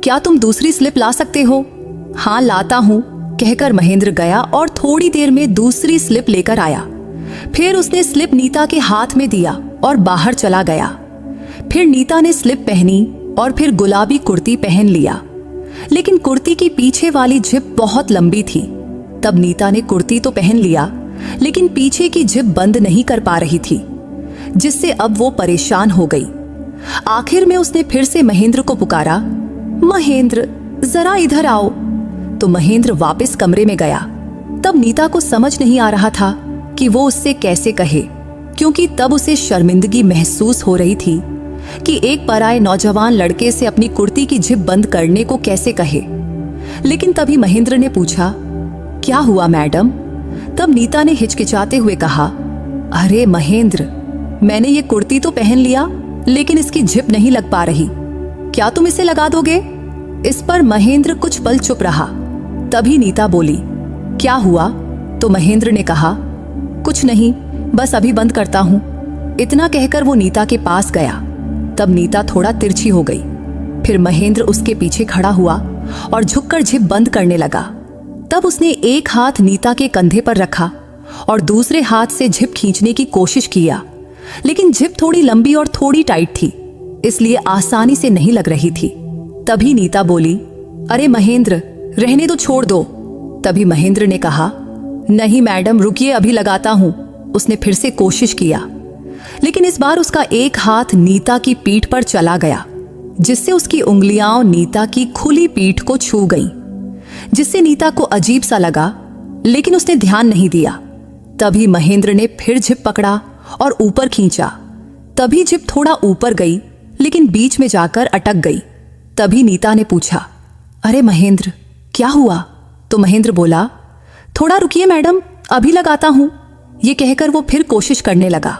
क्या तुम दूसरी स्लिप ला सकते हो? हाँ लाता हूँ, कहकर महेंद्र गया और थोड़ी देर में दूसरी स्लिप लेकर आया। फिर उसने स्लिप नीता के हाथ में दिया और बाहर चला गया। फिर नीता ने स्लिप पहनी और फिर गुलाबी कुर्ती पहन लिया, लेकिन कुर्ती की पीछे वाली जिप बहुत लंबी थी। तब नीता ने कुर्ती तो पहन लिया, लेकिन पीछे की जिप बंद नहीं कर पा रही थी, जिससे अब वो परेशान हो गई। आखिर में उसने फिर से महेंद्र को पुकारा, महेंद्र जरा इधर आओ। तो महेंद्र वापस कमरे में गया। तब नीता को समझ नहीं आ रहा था कि वो उससे कैसे कहे, क्योंकि तब उसे शर्मिंदगी महसूस हो रही थी कि एक पराये नौजवान लड़के से अपनी कुर्ती की जिप बंद करने को कैसे कहे। लेकिन तभी महेंद्र ने पूछा, क्या हुआ मैडम? तब नीता ने हिचकिचाते हुए कहा, अरे महेंद्र मैंने ये कुर्ती तो पहन लिया, लेकिन इसकी जिप नहीं लग पा रही, क्या तुम इसे लगा दोगे? इस पर महेंद्र कुछ पल चुप रहा। तभी नीता बोली, क्या हुआ? तो महेंद्र ने कहा, कुछ नहीं, बस अभी बंद करता हूं। इतना कहकर वो नीता के पास गया। तब नीता थोड़ा तिरछी हो गई। फिर महेंद्र उसके पीछे खड़ा हुआ और झुककर जिप बंद करने लगा। तब उसने एक हाथ नीता के कंधे पर रखा और दूसरे हाथ से जिप खींचने की कोशिश किया, लेकिन जिप थोड़ी लंबी और थोड़ी टाइट थी, इसलिए आसानी से नहीं लग रही थी। तभी नीता बोली, अरे महेंद्र रहने दो, छोड़ दो। तभी महेंद्र ने कहा, नहीं मैडम रुकिए, अभी लगाता हूं। उसने फिर से कोशिश किया, लेकिन इस बार उसका एक हाथ नीता की पीठ पर चला गया, जिससे उसकी उंगलियां नीता की खुली पीठ को छू गईं, जिससे नीता को अजीब सा लगा, लेकिन उसने ध्यान नहीं दिया। तभी महेंद्र ने फिर जिप पकड़ा और ऊपर खींचा। तभी जिप थोड़ा ऊपर गई, लेकिन बीच में जाकर अटक गई। तभी नीता ने पूछा, अरे महेंद्र क्या हुआ? तो महेंद्र बोला, थोड़ा रुकिए मैडम, अभी लगाता हूं। ये कहकर वो फिर कोशिश करने लगा,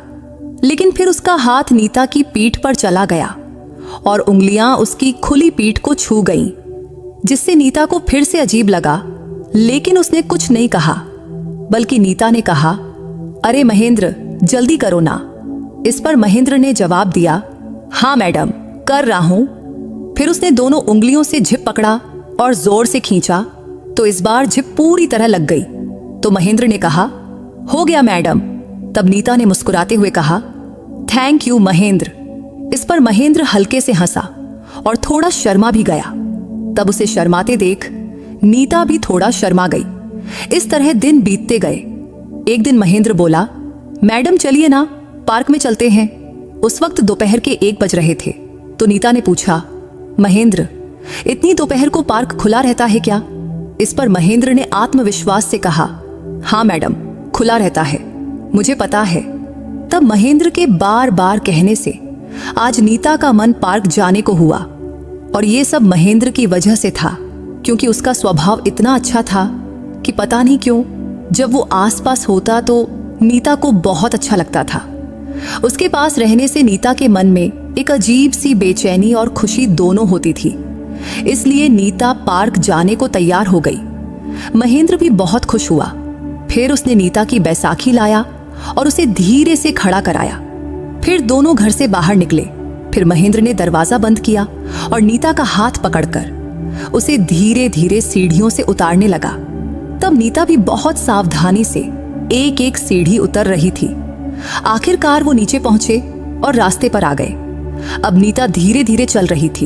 लेकिन फिर उसका हाथ नीता की पीठ पर चला गया और उंगलियां उसकी खुली पीठ को छू गईं, जिससे नीता को फिर से अजीब लगा, लेकिन उसने कुछ नहीं कहा, बल्कि नीता ने कहा, अरे महेंद्र जल्दी करो ना। इस पर महेंद्र ने जवाब दिया, हाँ मैडम कर रहा हूं। फिर उसने दोनों उंगलियों से जिप पकड़ा और जोर से खींचा, तो इस बार जिप पूरी तरह लग गई। तो महेंद्र ने कहा, हो गया मैडम। तब नीता ने मुस्कुराते हुए कहा, थैंक यू महेंद्र। इस पर महेंद्र हल्के से हंसा और थोड़ा शर्मा भी गया। तब उसे शर्माते देख नीता भी थोड़ा शर्मा गई। इस तरह दिन बीतते गए। एक दिन महेंद्र बोला, मैडम चलिए ना, पार्क में चलते हैं। उस वक्त दोपहर के 1 बज रहे थे। तो नीता ने पूछा, महेंद्र, इतनी दोपहर को पार्क खुला रहता है क्या? इस पर महेंद्र ने आत्मविश्वास से कहा, हाँ मैडम, खुला रहता है, मुझे पता है। तब महेंद्र के बार बार कहने से आज नीता का मन पार्क जाने को हुआ। और ये सब महेंद्र की वजह से था, क्योंकि उसका स्वभाव इतना अच्छा था कि पता नहीं क्यों जब वो आसपास होता तो नीता को बहुत अच्छा लगता था। उसके पास रहने से नीता के मन में एक अजीब सी बेचैनी और खुशी दोनों होती थी। इसलिए नीता पार्क जाने को तैयार हो गई। महेंद्र भी बहुत खुश हुआ। फिर उसने नीता की बैसाखी लाया और उसे धीरे से खड़ा कराया। फिर दोनों घर से बाहर निकले। फिर महेंद्र ने दरवाजा बंद किया और नीता का हाथ पकड़कर उसे धीरे धीरे सीढ़ियों से उतारने लगा। तब नीता भी बहुत सावधानी से एक एक सीढ़ी उतर रही थी। आखिरकार वो नीचे पहुंचे और रास्ते पर आ गए। अब नीता धीरे धीरे चल रही थी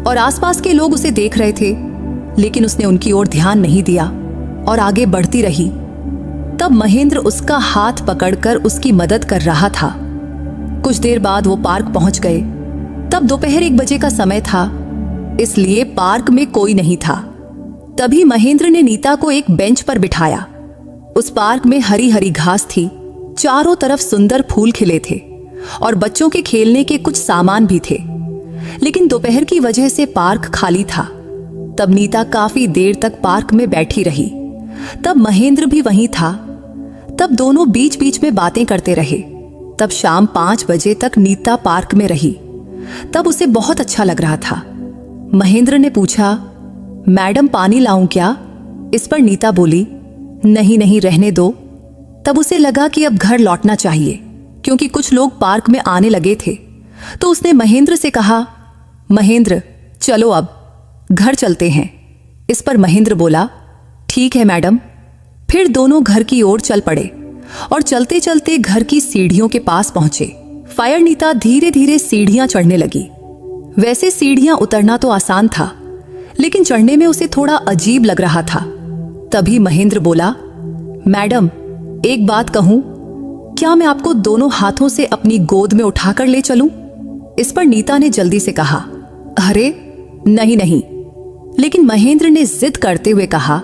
और आसपास के लोग उसे देख रहे थे, लेकिन उसने उनकी ओर ध्यान नहीं दिया और आगे बढ़ती रही। तब महेंद्र उसका हाथ पकड़कर उसकी मदद कर रहा था। कुछ देर बाद वो पार्क पहुंच गए। तब दोपहर 1 बजे का समय था, इसलिए पार्क में कोई नहीं था। तभी महेंद्र ने नीता को एक बेंच पर बिठाया। उस पार्क में हरी हरी घास थी, चारों तरफ सुंदर फूल खिले थे और बच्चों के खेलने के कुछ सामान भी थे। लेकिन दोपहर की वजह से पार्क खाली था। तब नीता काफी देर तक पार्क में बैठी रही। तब महेंद्र भी वहीं था। तब दोनों बीच बीच में बातें करते रहे। तब शाम 5 बजे तक नीता पार्क में रही। तब उसे बहुत अच्छा लग रहा था। महेंद्र ने पूछा, मैडम पानी लाऊं क्या? इस पर नीता बोली, नहीं नहीं, रहने दो। तब उसे लगा कि अब घर लौटना चाहिए, क्योंकि कुछ लोग पार्क में आने लगे थे। तो उसने महेंद्र से कहा, महेंद्र चलो अब घर चलते हैं। इस पर महेंद्र बोला, ठीक है मैडम। फिर दोनों घर की ओर चल पड़े और चलते चलते घर की सीढ़ियों के पास पहुंचे। फायर नीता धीरे धीरे सीढ़ियां चढ़ने लगी। वैसे सीढ़ियां उतरना तो आसान था, लेकिन चढ़ने में उसे थोड़ा अजीब लग रहा था। तभी महेंद्र बोला, मैडम एक बात कहूं, क्या मैं आपको दोनों हाथों से अपनी गोद में उठाकर ले चलूं? इस पर नीता ने जल्दी से कहा, अरे नहीं नहीं। लेकिन महेंद्र ने जिद करते हुए कहा,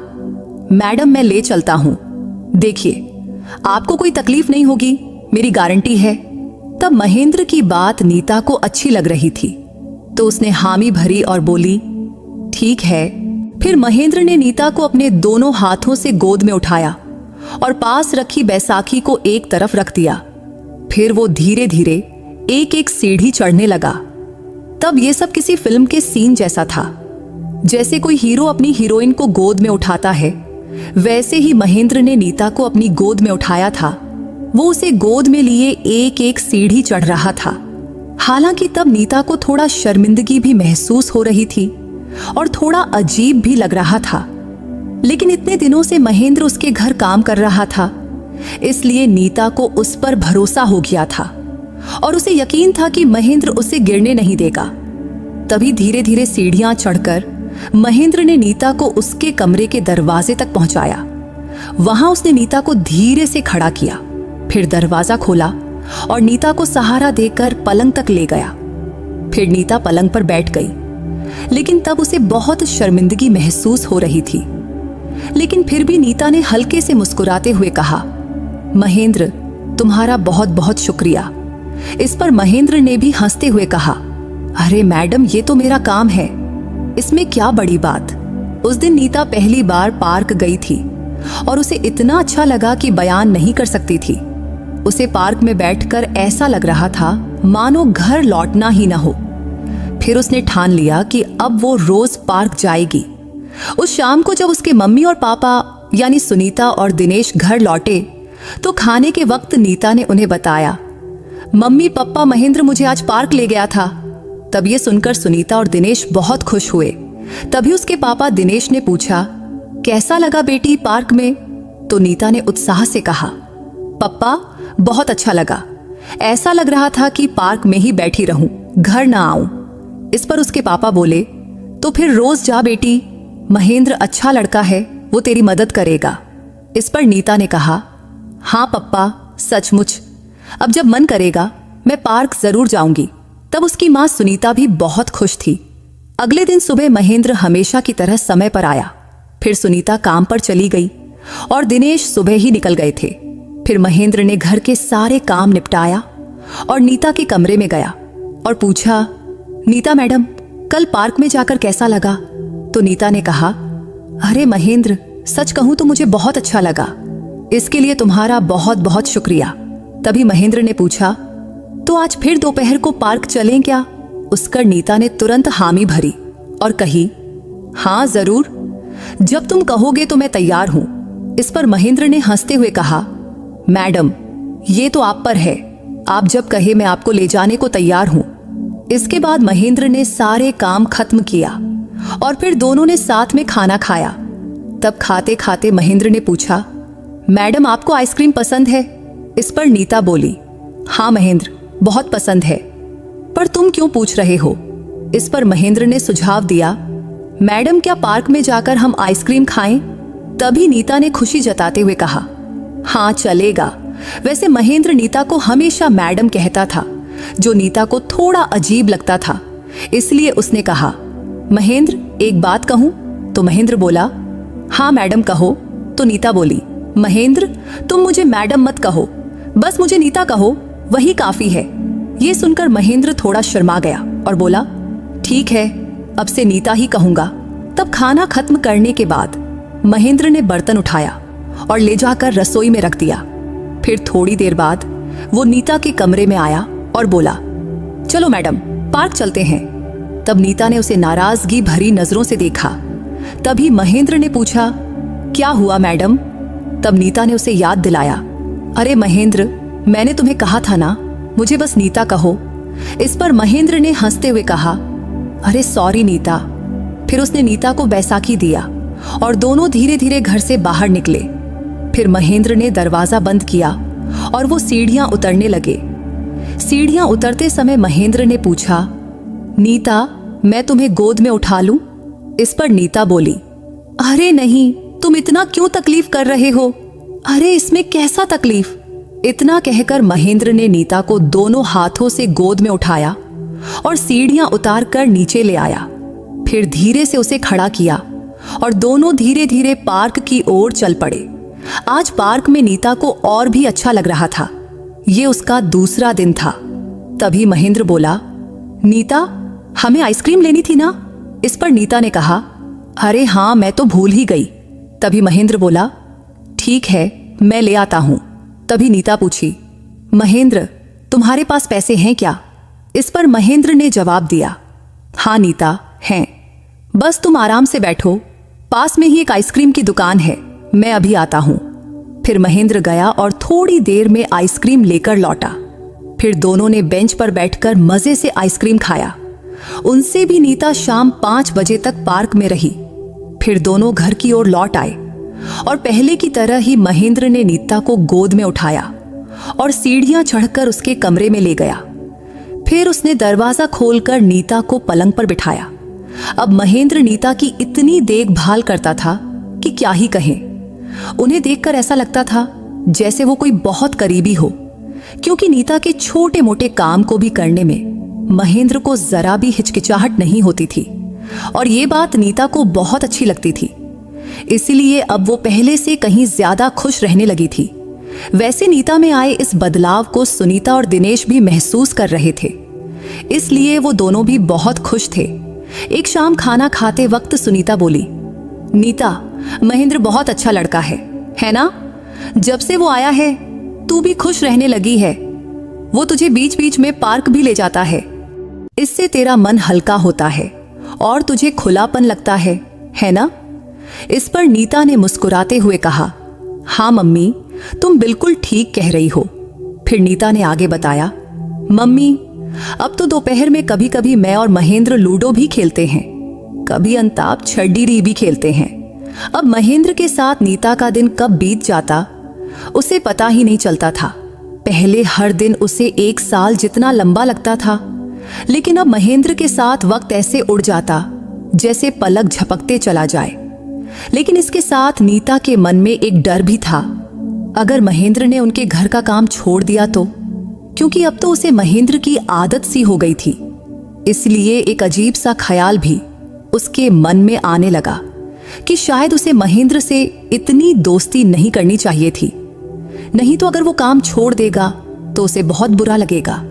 मैडम मैं ले चलता हूं, देखिए आपको कोई तकलीफ नहीं होगी, मेरी गारंटी है। तब महेंद्र की बात नीता को अच्छी लग रही थी, तो उसने हामी भरी और बोली, ठीक है। फिर महेंद्र ने नीता को अपने दोनों हाथों से गोद में उठाया और पास रखी बैसाखी को एक तरफ रख दिया। फिर वो धीरे धीरे एक एक सीढ़ी चढ़ने लगा। तब ये सब किसी फिल्म के सीन जैसा था। जैसे कोई हीरो अपनी हीरोइन को गोद में उठाता है, वैसे ही महेंद्र ने नीता को अपनी गोद में उठाया था। वो उसे गोद में लिए एक एक सीढ़ी चढ़ रहा था। हालांकि तब नीता को थोड़ा शर्मिंदगी भी महसूस हो रही थी और थोड़ा अजीब भी लग रहा था। लेकिन इतने दिनों से महेंद्र उसके घर काम कर रहा था, इसलिए नीता को उस पर भरोसा हो गया था और उसे यकीन था कि महेंद्र उसे गिरने नहीं देगा। तभी धीरे धीरे सीढ़ियां चढ़कर महेंद्र ने नीता को उसके कमरे के दरवाजे तक पहुंचाया। वहां उसने नीता को धीरे से खड़ा किया, फिर दरवाजा खोला और नीता को सहारा देकर पलंग तक ले गया। फिर नीता पलंग पर बैठ गई, लेकिन तब उसे बहुत शर्मिंदगी महसूस हो रही थी। लेकिन फिर भी नीता ने हल्के से मुस्कुराते हुए कहा, महेंद्र तुम्हारा बहुत बहुत शुक्रिया। इस पर महेंद्र ने भी हंसते हुए कहा, अरे मैडम ये तो मेरा काम है, इसमें क्या बड़ी बात। उस दिन नीता पहली बार पार्क गई थी और उसे इतना अच्छा लगा कि बयान नहीं कर सकती थी। उसे पार्क में बैठकर ऐसा लग रहा था मानो घर लौटना ही ना हो। फिर उसने ठान लिया कि अब वो रोज पार्क जाएगी। उस शाम को जब उसके मम्मी और पापा यानी सुनीता और दिनेश घर लौटे तो खाने के वक्त नीता ने उन्हें बताया, मम्मी पापा महेंद्र मुझे आज पार्क ले गया था। तब ये सुनकर सुनीता और दिनेश बहुत खुश हुए। तभी उसके पापा दिनेश ने पूछा, कैसा लगा बेटी पार्क में? तो नीता ने उत्साह से कहा, पप्पा बहुत अच्छा लगा, ऐसा लग रहा था कि पार्क में ही बैठी रहूं, घर ना आऊं। इस पर उसके पापा बोले, तो फिर रोज जा बेटी, महेंद्र अच्छा लड़का है, वो तेरी मदद करेगा। इस पर नीता ने कहा, हाँ पप्पा सचमुच, अब जब मन करेगा मैं पार्क जरूर जाऊंगी। तब उसकी माँ सुनीता भी बहुत खुश थी। अगले दिन सुबह महेंद्र हमेशा की तरह समय पर आया। फिर सुनीता काम पर चली गई और दिनेश सुबह ही निकल गए थे। फिर महेंद्र ने घर के सारे काम निपटाया और नीता के कमरे में गया और पूछा, नीता मैडम, कल पार्क में जाकर कैसा लगा? तो नीता ने कहा, अरे महेंद्र, सच कहूं तो मुझे बहुत अच्छा लगा। इसके लिए तुम्हारा बहुत बहुत शुक्रिया। तभी महेंद्र ने पूछा, तो आज फिर दोपहर को पार्क चलें क्या? उस पर नीता ने तुरंत हामी भरी और कही, हाँ जरूर, जब तुम कहोगे तो मैं तैयार हूं। इस पर महेंद्र ने हंसते हुए कहा, मैडम, ये तो आप पर है, आप जब कहे मैं आपको ले जाने को तैयार हूं। इसके बाद महेंद्र ने सारे काम खत्म किया और फिर दोनों ने साथ में खाना खाया। तब खाते खाते महेंद्र ने पूछा, मैडम आपको आइसक्रीम पसंद है? इस पर नीता बोली, हाँ महेंद्र, बहुत पसंद है। पर तुम क्यों पूछ रहे हो? इस पर महेंद्र ने सुझाव दिया, मैडम क्या पार्क में जाकर हम आइसक्रीम खाएं? तभी नीता ने खुशी जताते हुए कहा, हाँ चलेगा। वैसे महेंद्र नीता को हमेशा मैडम कहता था, जो नीता को थोड़ा अजीब लगता था। इसलिए उसने कहा, महेंद्र एक बात कहूं? तो महेंद्र बोला, हाँ मैडम कहो। तो नीता बोली, महेंद्र तुम मुझे मैडम मत कहो, बस मुझे नीता कहो, वही काफी है। ये सुनकर महेंद्र थोड़ा शर्मा गया और बोला, ठीक है, अब से नीता ही कहूंगा। तब खाना खत्म करने के बाद महेंद्र ने बर्तन उठाया और ले जाकर रसोई में रख दिया। फिर थोड़ी देर बाद वो नीता के कमरे में आया और बोला, चलो मैडम पार्क चलते हैं। तब नीता ने उसे नाराजगी भरी नजरों से देखा। तभी महेंद्र ने पूछा, क्या हुआ मैडम? तब नीता ने उसे याद दिलाया, अरे महेंद्र, मैंने तुम्हें कहा था ना, मुझे बस नीता कहो। इस पर महेंद्र ने हंसते हुए कहा, अरे सॉरी नीता। फिर उसने नीता को बैसाखी दिया और दोनों धीरे धीरे घर से बाहर निकले। फिर महेंद्र ने दरवाजा बंद किया और वो सीढ़ियां उतरने लगे। सीढ़ियां उतरते समय महेंद्र ने पूछा, नीता मैं तुम्हें गोद में उठा लूं? इस पर नीता बोली, अरे नहीं, तुम इतना क्यों तकलीफ कर रहे हो? अरे इसमें कैसा तकलीफ? इतना कहकर महेंद्र ने नीता को दोनों हाथों से गोद में उठाया और सीढ़ियां उतार कर नीचे ले आया। फिर धीरे से उसे खड़ा किया और दोनों धीरे धीरे पार्क की ओर चल पड़े। आज पार्क में नीता को और भी अच्छा लग रहा था। ये उसका दूसरा दिन था। तभी महेंद्र बोला, नीता हमें आइसक्रीम लेनी थी ना? इस पर नीता ने कहा, अरे हाँ, मैं तो भूल ही गई। तभी महेंद्र बोला, ठीक है, मैं ले आता हूं। तभी नीता पूछी, महेंद्र तुम्हारे पास पैसे हैं क्या? इस पर महेंद्र ने जवाब दिया, हाँ नीता हैं, बस तुम आराम से बैठो, पास में ही एक आइसक्रीम की दुकान है, मैं अभी आता हूं। फिर महेंद्र गया और थोड़ी देर में आइसक्रीम लेकर लौटा। फिर दोनों ने बेंच पर बैठकर मजे से आइसक्रीम खाया। उनसे भी नीता शाम 5 बजे तक पार्क में रही। फिर दोनों घर की ओर लौट आए और पहले की तरह ही महेंद्र ने नीता को गोद में उठाया और सीढ़ियां चढ़कर उसके कमरे में ले गया। फिर उसने दरवाजा खोलकर नीता को पलंग पर बिठाया। अब महेंद्र नीता की इतनी देखभाल करता था कि क्या ही कहें। उन्हें देखकर ऐसा लगता था जैसे वो कोई बहुत करीबी हो, क्योंकि नीता के छोटे मोटे काम को भी करने में महेंद्र को जरा भी हिचकिचाहट नहीं होती थी और ये बात नीता को बहुत अच्छी लगती थी। इसलिए अब वो पहले से कहीं ज्यादा खुश रहने लगी थी। वैसे नीता में आए इस बदलाव को सुनीता और दिनेश भी महसूस कर रहे थे, इसलिए वो दोनों भी बहुत खुश थे। एक शाम खाना खाते वक्त सुनीता बोली, नीता महेंद्र बहुत अच्छा लड़का है ना? जब से वो आया है तू भी खुश रहने लगी है। वो तुझे बीच बीच में पार्क भी ले जाता है, इससे तेरा मन हल्का होता है और तुझे खुलापन लगता है ना? इस पर नीता ने मुस्कुराते हुए कहा, हाँ मम्मी, तुम बिल्कुल ठीक कह रही हो। फिर नीता ने आगे बताया, मम्मी अब तो दोपहर में कभी कभी मैं और महेंद्र लूडो भी खेलते हैं, कभी अंताप छड्डी भी खेलते हैं। अब महेंद्र के साथ नीता का दिन कब बीत जाता उसे पता ही नहीं चलता था। पहले हर दिन उसे 1 साल जितना लंबा लगता था, लेकिन अब महेंद्र के साथ वक्त ऐसे उड़ जाता जैसे पलक झपकते चला जाए। लेकिन इसके साथ नीता के मन में एक डर भी था, अगर महेंद्र ने उनके घर का काम छोड़ दिया तो क्योंकि अब तो उसे महेंद्र की आदत सी हो गई थी। इसलिए एक अजीब सा ख्याल भी उसके मन में आने लगा कि शायद उसे महेंद्र से इतनी दोस्ती नहीं करनी चाहिए थी। नहीं तो अगर वो काम छोड़ देगा तो उसे बहुत बुरा लगेगा।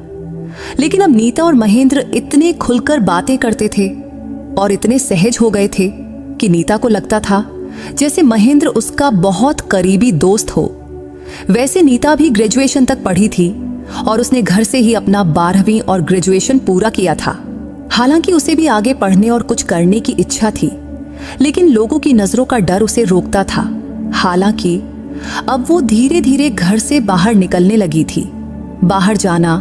लेकिन अब नीता और महेंद्र इतने खुलकर बातें करते थे और इतने सहज हो गए थे कि नीता को लगता था जैसे महेंद्र उसका बहुत करीबी दोस्त हो। वैसे नीता भी ग्रेजुएशन तक पढ़ी थी और उसने घर से ही अपना 12वीं और ग्रेजुएशन पूरा किया था। हालांकि उसे भी आगे पढ़ने और कुछ करने की इच्छा थी, लेकिन लोगों की नजरों का डर उसे रोकता था। हालांकि अब वो धीरे धीरे घर से बाहर निकलने लगी थी। बाहर जाना,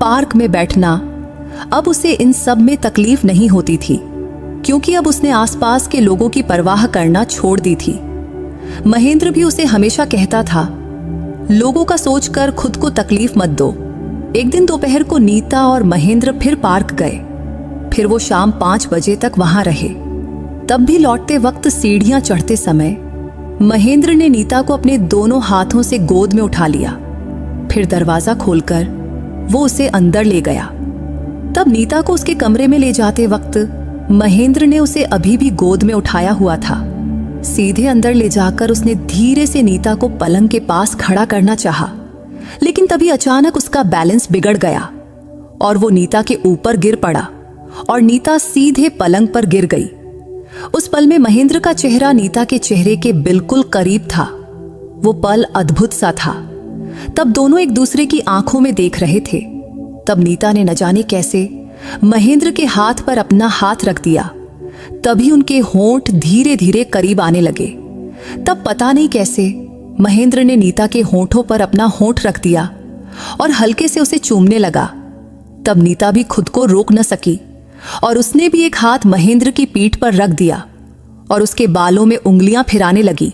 पार्क में बैठना, अब उसे इन सब में तकलीफ नहीं होती थी, क्योंकि अब उसने आसपास के लोगों की परवाह करना छोड़ दी थी। महेंद्र भी उसे हमेशा कहता था, लोगों का सोचकर खुद को तकलीफ मत दो। एक दिन दोपहर को नीता और महेंद्र फिर पार्क गए। फिर वो शाम 5 बजे तक वहां रहे। तब भी लौटते वक्त सीढ़ियां चढ़ते समय महेंद्र ने नीता को अपने दोनों हाथों से गोद में उठा लिया। फिर दरवाजा खोलकर वो उसे अंदर ले गया। तब नीता को उसके कमरे में ले जाते वक्त महेंद्र ने उसे अभी भी गोद में उठाया हुआ था। सीधे अंदर ले जाकर उसने धीरे से नीता को पलंग के पास खड़ा करना चाहा, लेकिन तभी अचानक उसका बैलेंस बिगड़ गया और वो नीता के ऊपर गिर पड़ा और नीता सीधे पलंग पर गिर गई। उस पल में महेंद्र का चेहरा नीता के चेहरे के बिल्कुल करीब था। वो पल अद्भुत सा था। तब दोनों एक दूसरे की आंखों में देख रहे थे। तब नीता ने न जाने कैसे महेंद्र के हाथ पर अपना हाथ रख दिया। तभी उनके होंठ धीरे धीरे करीब आने लगे। तब पता नहीं कैसे महेंद्र ने नीता के होंठों पर अपना होंठ रख दिया और हल्के से उसे चूमने लगा। तब नीता भी खुद को रोक न सकी और उसने भी एक हाथ महेंद्र की पीठ पर रख दिया और उसके बालों में उंगलियां फिराने लगी।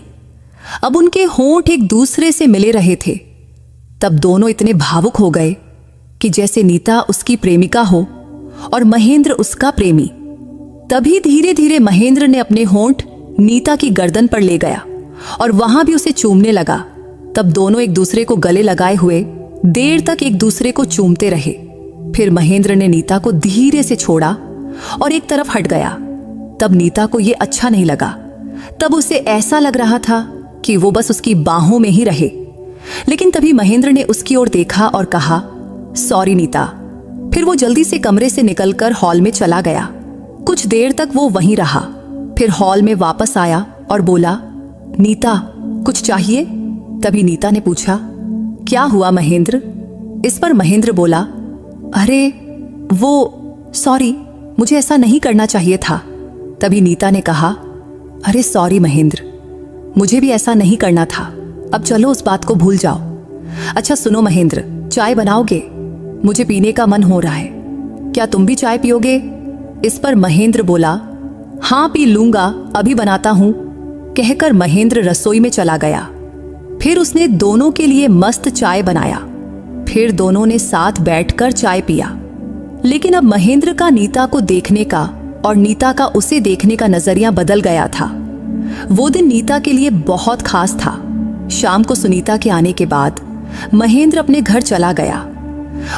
अब उनके होंठ एक दूसरे से मिले रहे थे। तब दोनों इतने भावुक हो गए कि जैसे नीता उसकी प्रेमिका हो और महेंद्र उसका प्रेमी। तभी धीरे धीरे महेंद्र ने अपने होंठ नीता की गर्दन पर ले गया और वहां भी उसे चूमने लगा। तब दोनों एक दूसरे को गले लगाए हुए देर तक एक दूसरे को चूमते रहे। फिर महेंद्र ने नीता को धीरे से छोड़ा और एक तरफ हट गया। तब नीता को यह अच्छा नहीं लगा। तब उसे ऐसा लग रहा था कि वो बस उसकी बाहों में ही रहे। लेकिन तभी महेंद्र ने उसकी ओर देखा और कहा, सॉरी नीता। फिर वो जल्दी से कमरे से निकलकर हॉल में चला गया। कुछ देर तक वो वहीं रहा। फिर हॉल में वापस आया और बोला, नीता कुछ चाहिए? तभी नीता ने पूछा, क्या हुआ महेंद्र? इस पर महेंद्र बोला, अरे वो सॉरी, मुझे ऐसा नहीं करना चाहिए था। तभी नीता ने कहा, अरे सॉरी महेंद्र, मुझे भी ऐसा नहीं करना था। अब चलो उस बात को भूल जाओ। अच्छा सुनो महेंद्र, चाय बनाओगे? मुझे पीने का मन हो रहा है। क्या तुम भी चाय पियोगे? इस पर महेंद्र बोला, हाँ पी लूंगा, अभी बनाता हूं। कहकर महेंद्र रसोई में चला गया। फिर उसने दोनों के लिए मस्त चाय बनाया। फिर दोनों ने साथ बैठकर चाय पिया। लेकिन अब महेंद्र का नीता को देखने का और नीता का उसे देखने का नजरिया बदल गया था। वो दिन नीता के लिए बहुत खास था। शाम को सुनीता के आने के बाद महेंद्र अपने घर चला गया।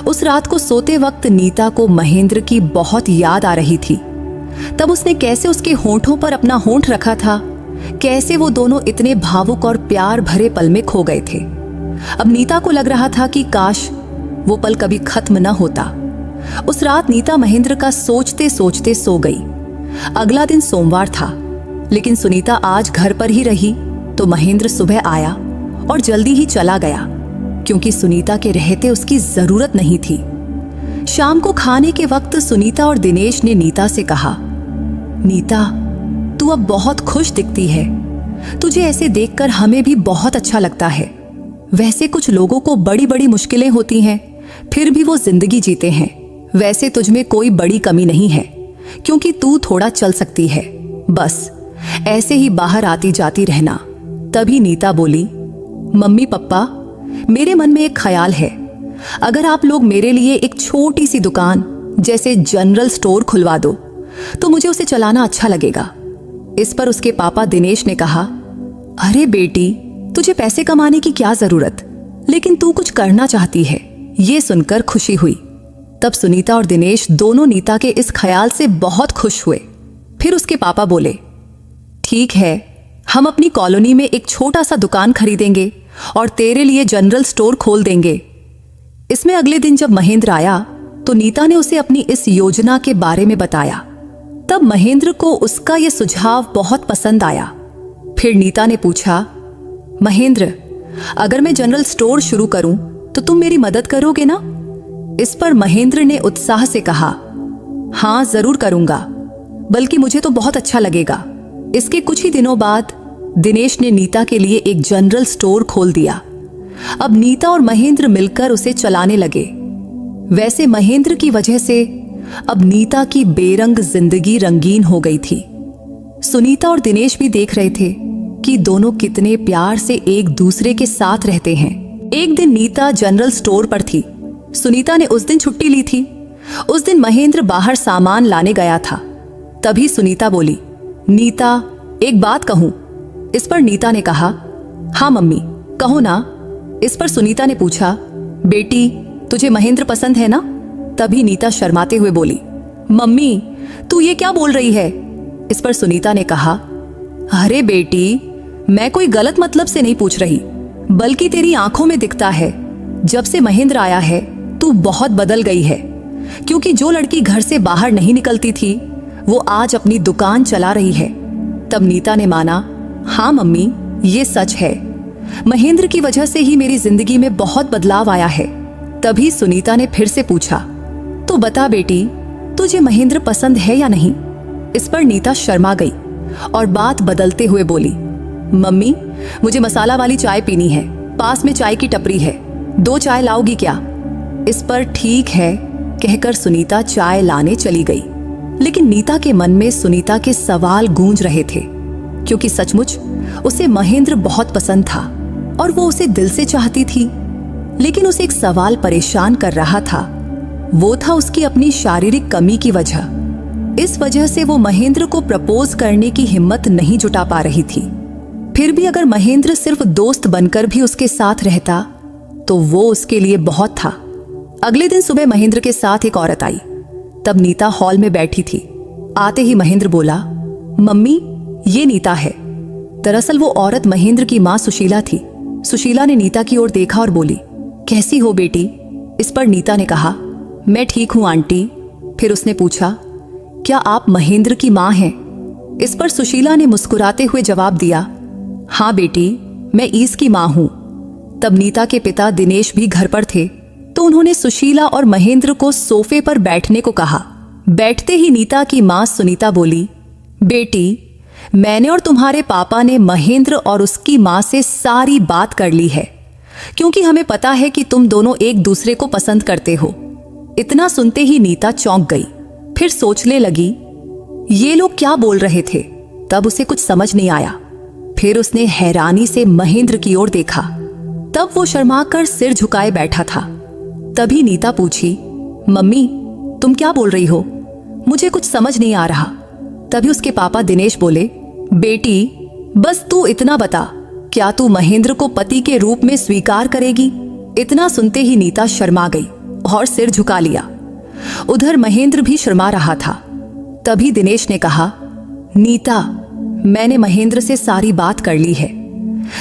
उस रात को सोते वक्त नीता को महेंद्र की बहुत याद आ रही थी। तब उसने कैसे उसके होंठों पर अपना होंठ रखा था, कैसे वो दोनों इतने भावुक और प्यार भरे पल में खो गए थे। अब नीता को लग रहा था कि काश वो पल कभी खत्म न होता। उस रात नीता महेंद्र का सोचते सोचते सो गई। अगला दिन सोमवार था, लेकिन सुनीता आज घर पर ही रही तो महेंद्र सुबह आया और जल्दी ही चला गया, क्योंकि सुनीता के रहते उसकी जरूरत नहीं थी। शाम को खाने के वक्त सुनीता और दिनेश ने नीता से कहा, नीता तू अब बहुत खुश दिखती है। तुझे ऐसे देखकर हमें भी बहुत अच्छा लगता है। वैसे कुछ लोगों को बड़ी बड़ी मुश्किलें होती हैं, फिर भी वो जिंदगी जीते हैं। वैसे तुझमें कोई बड़ी कमी नहीं है, क्योंकि तू थोड़ा चल सकती है। बस ऐसे ही बाहर आती जाती रहना। तभी नीता बोली, मम्मी पप्पा, मेरे मन में एक ख्याल है। अगर आप लोग मेरे लिए एक छोटी सी दुकान जैसे जनरल स्टोर खुलवा दो तो मुझे उसे चलाना अच्छा लगेगा। इस पर उसके पापा दिनेश ने कहा, अरे बेटी, तुझे पैसे कमाने की क्या जरूरत, लेकिन तू कुछ करना चाहती है, ये सुनकर खुशी हुई। तब सुनीता और दिनेश दोनों नीता के इस ख्याल से बहुत खुश हुए। फिर उसके पापा बोले, ठीक है, हम अपनी कॉलोनी में एक छोटा सा दुकान खरीदेंगे और तेरे लिए जनरल स्टोर खोल देंगे। इसमें अगले दिन जब महेंद्र आया तो नीता ने उसे अपनी इस योजना के बारे में बताया। तब महेंद्र को उसका यह सुझाव बहुत पसंद आया। फिर नीता ने पूछा, महेंद्र, अगर मैं जनरल स्टोर शुरू करूं तो तुम मेरी मदद करोगे ना? इस पर महेंद्र ने उत्साह से कहा, हाँ जरूर करूंगा, बल्कि मुझे तो बहुत अच्छा लगेगा। इसके कुछ ही दिनों बाद दिनेश ने नीता के लिए एक जनरल स्टोर खोल दिया। अब नीता और महेंद्र मिलकर उसे चलाने लगे। वैसे महेंद्र की वजह से अब नीता की बेरंग जिंदगी रंगीन हो गई थी। सुनीता और दिनेश भी देख रहे थे कि दोनों कितने प्यार से एक दूसरे के साथ रहते हैं। एक दिन नीता जनरल स्टोर पर थी। सुनीता ने उस दिन छुट्टी ली थी। उस दिन महेंद्र बाहर सामान लाने गया था। तभी सुनीता बोली, नीता, एक बात कहूं? इस पर नीता ने कहा, हाँ मम्मी, कहो ना। इस पर सुनीता ने पूछा, बेटी, तुझे महेंद्र पसंद है ना? तभी नीता शर्माते हुए बोली, मम्मी, तू ये क्या बोल रही है? इस पर सुनीता ने कहा, अरे बेटी, मैं कोई गलत मतलब से नहीं पूछ रही, बल्कि तेरी आंखों में दिखता है। जब से महेंद्र आया है तू बहुत बदल गई है, क्योंकि जो लड़की घर से बाहर नहीं निकलती थी वो आज अपनी दुकान चला रही है। तब नीता ने माना, हाँ मम्मी, ये सच है। महेंद्र की वजह से ही मेरी जिंदगी में बहुत बदलाव आया है। तभी सुनीता ने फिर से पूछा, तो बता बेटी, तुझे महेंद्र पसंद है या नहीं? इस पर नीता शर्मा गई और बात बदलते हुए बोली, मम्मी, मुझे मसाला वाली चाय पीनी है, पास में चाय की टपरी है, 2 चाय लाओगी क्या? इस पर ठीक है कहकर सुनीता चाय लाने चली गई। लेकिन नीता के मन में सुनीता के सवाल गूंज रहे थे, क्योंकि सचमुच उसे महेंद्र बहुत पसंद था और वो उसे दिल से चाहती थी। लेकिन उसे एक सवाल परेशान कर रहा था। वो था उसकी अपनी शारीरिक कमी की वजह। इस वजह से वो महेंद्र को प्रपोज करने की हिम्मत नहीं जुटा पा रही थी। फिर भी अगर महेंद्र सिर्फ दोस्त बनकर भी उसके साथ रहता तो वो उसके लिए बहुत था। अगले दिन सुबह महेंद्र के साथ एक औरत आई। तब नीता हॉल में बैठी थी। आते ही महेंद्र बोला, मम्मी, ये नीता है। दरअसल वो औरत महेंद्र की माँ सुशीला थी। सुशीला ने नीता की ओर देखा और बोली, कैसी हो बेटी? इस पर नीता ने कहा, मैं ठीक हूं आंटी। फिर उसने पूछा, क्या आप महेंद्र की माँ हैं? इस पर सुशीला ने मुस्कुराते हुए जवाब दिया, हाँ बेटी, मैं ईस की माँ हूं। तब नीता के पिता दिनेश भी घर पर थे, तो उन्होंने सुशीला और महेंद्र को सोफे पर बैठने को कहा। बैठते ही नीता की माँ सुनीता बोली, बेटी, मैंने और तुम्हारे पापा ने महेंद्र और उसकी माँ से सारी बात कर ली है, क्योंकि हमें पता है कि तुम दोनों एक दूसरे को पसंद करते हो। इतना सुनते ही नीता चौंक गई। फिर सोचने लगी, ये लोग क्या बोल रहे थे? तब उसे कुछ समझ नहीं आया। फिर उसने हैरानी से महेंद्र की ओर देखा। तब वो शर्माकर सिर झुकाए बैठा था। तभी नीता पूछी, मम्मी, तुम क्या बोल रही हो? मुझे कुछ समझ नहीं आ रहा। तभी उसके पापा दिनेश बोले, बेटी, बस तू इतना बता, क्या तू महेंद्र को पति के रूप में स्वीकार करेगी? इतना सुनते ही नीता शर्मा गई और सिर झुका लिया। उधर महेंद्र भी शर्मा रहा था। तभी दिनेश ने कहा, नीता, मैंने महेंद्र से सारी बात कर ली है।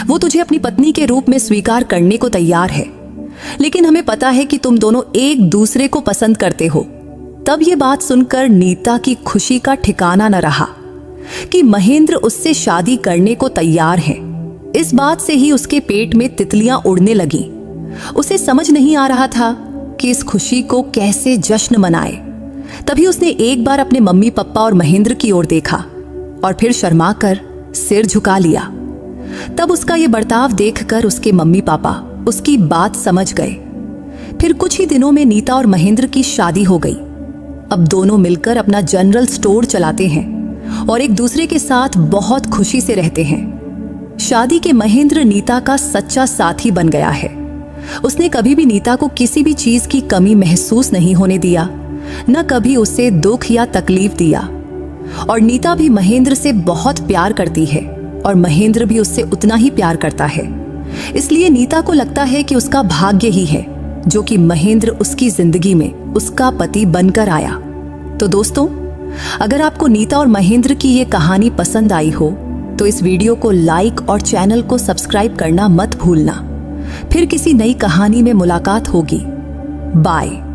वो तुझे अपनी पत्नी के रूप में स्वीकार करने को तैयार है, लेकिन हमें पता है कि तुम दोनों एक दूसरे को पसंद करते हो। तब ये बात सुनकर नीता की खुशी का ठिकाना न रहा कि महेंद्र उससे शादी करने को तैयार है। इस बात से ही उसके पेट में तितलियां उड़ने लगीं। उसे समझ नहीं आ रहा था कि इस खुशी को कैसे जश्न मनाए। तभी उसने एक बार अपने मम्मी पापा और महेंद्र की ओर देखा और फिर शर्मा कर सिर झुका लिया। तब उसका ये बर्ताव देखकर उसके मम्मी पापा उसकी बात समझ गए। फिर कुछ ही दिनों में नीता और महेंद्र की शादी हो गई। अब दोनों मिलकर अपना जनरल स्टोर चलाते हैं और एक दूसरे के साथ बहुत खुशी से रहते हैं। शादी के महेंद्र नीता का सच्चा साथी बन गया है। उसने कभी भी नीता को किसी भी चीज की कमी महसूस नहीं होने दिया, न कभी उसे दुख या तकलीफ दिया। और नीता भी महेंद्र से बहुत प्यार करती है और महेंद्र भी उससे उतना ही प्यार करता है। इसलिए नीता को लगता है कि उसका भाग्य ही है जो कि महेंद्र उसकी जिंदगी में उसका पति बनकर आया। तो दोस्तों, अगर आपको नीता और महेंद्र की ये कहानी पसंद आई हो तो इस वीडियो को लाइक और चैनल को सब्सक्राइब करना मत भूलना। फिर किसी नई कहानी में मुलाकात होगी। बाय।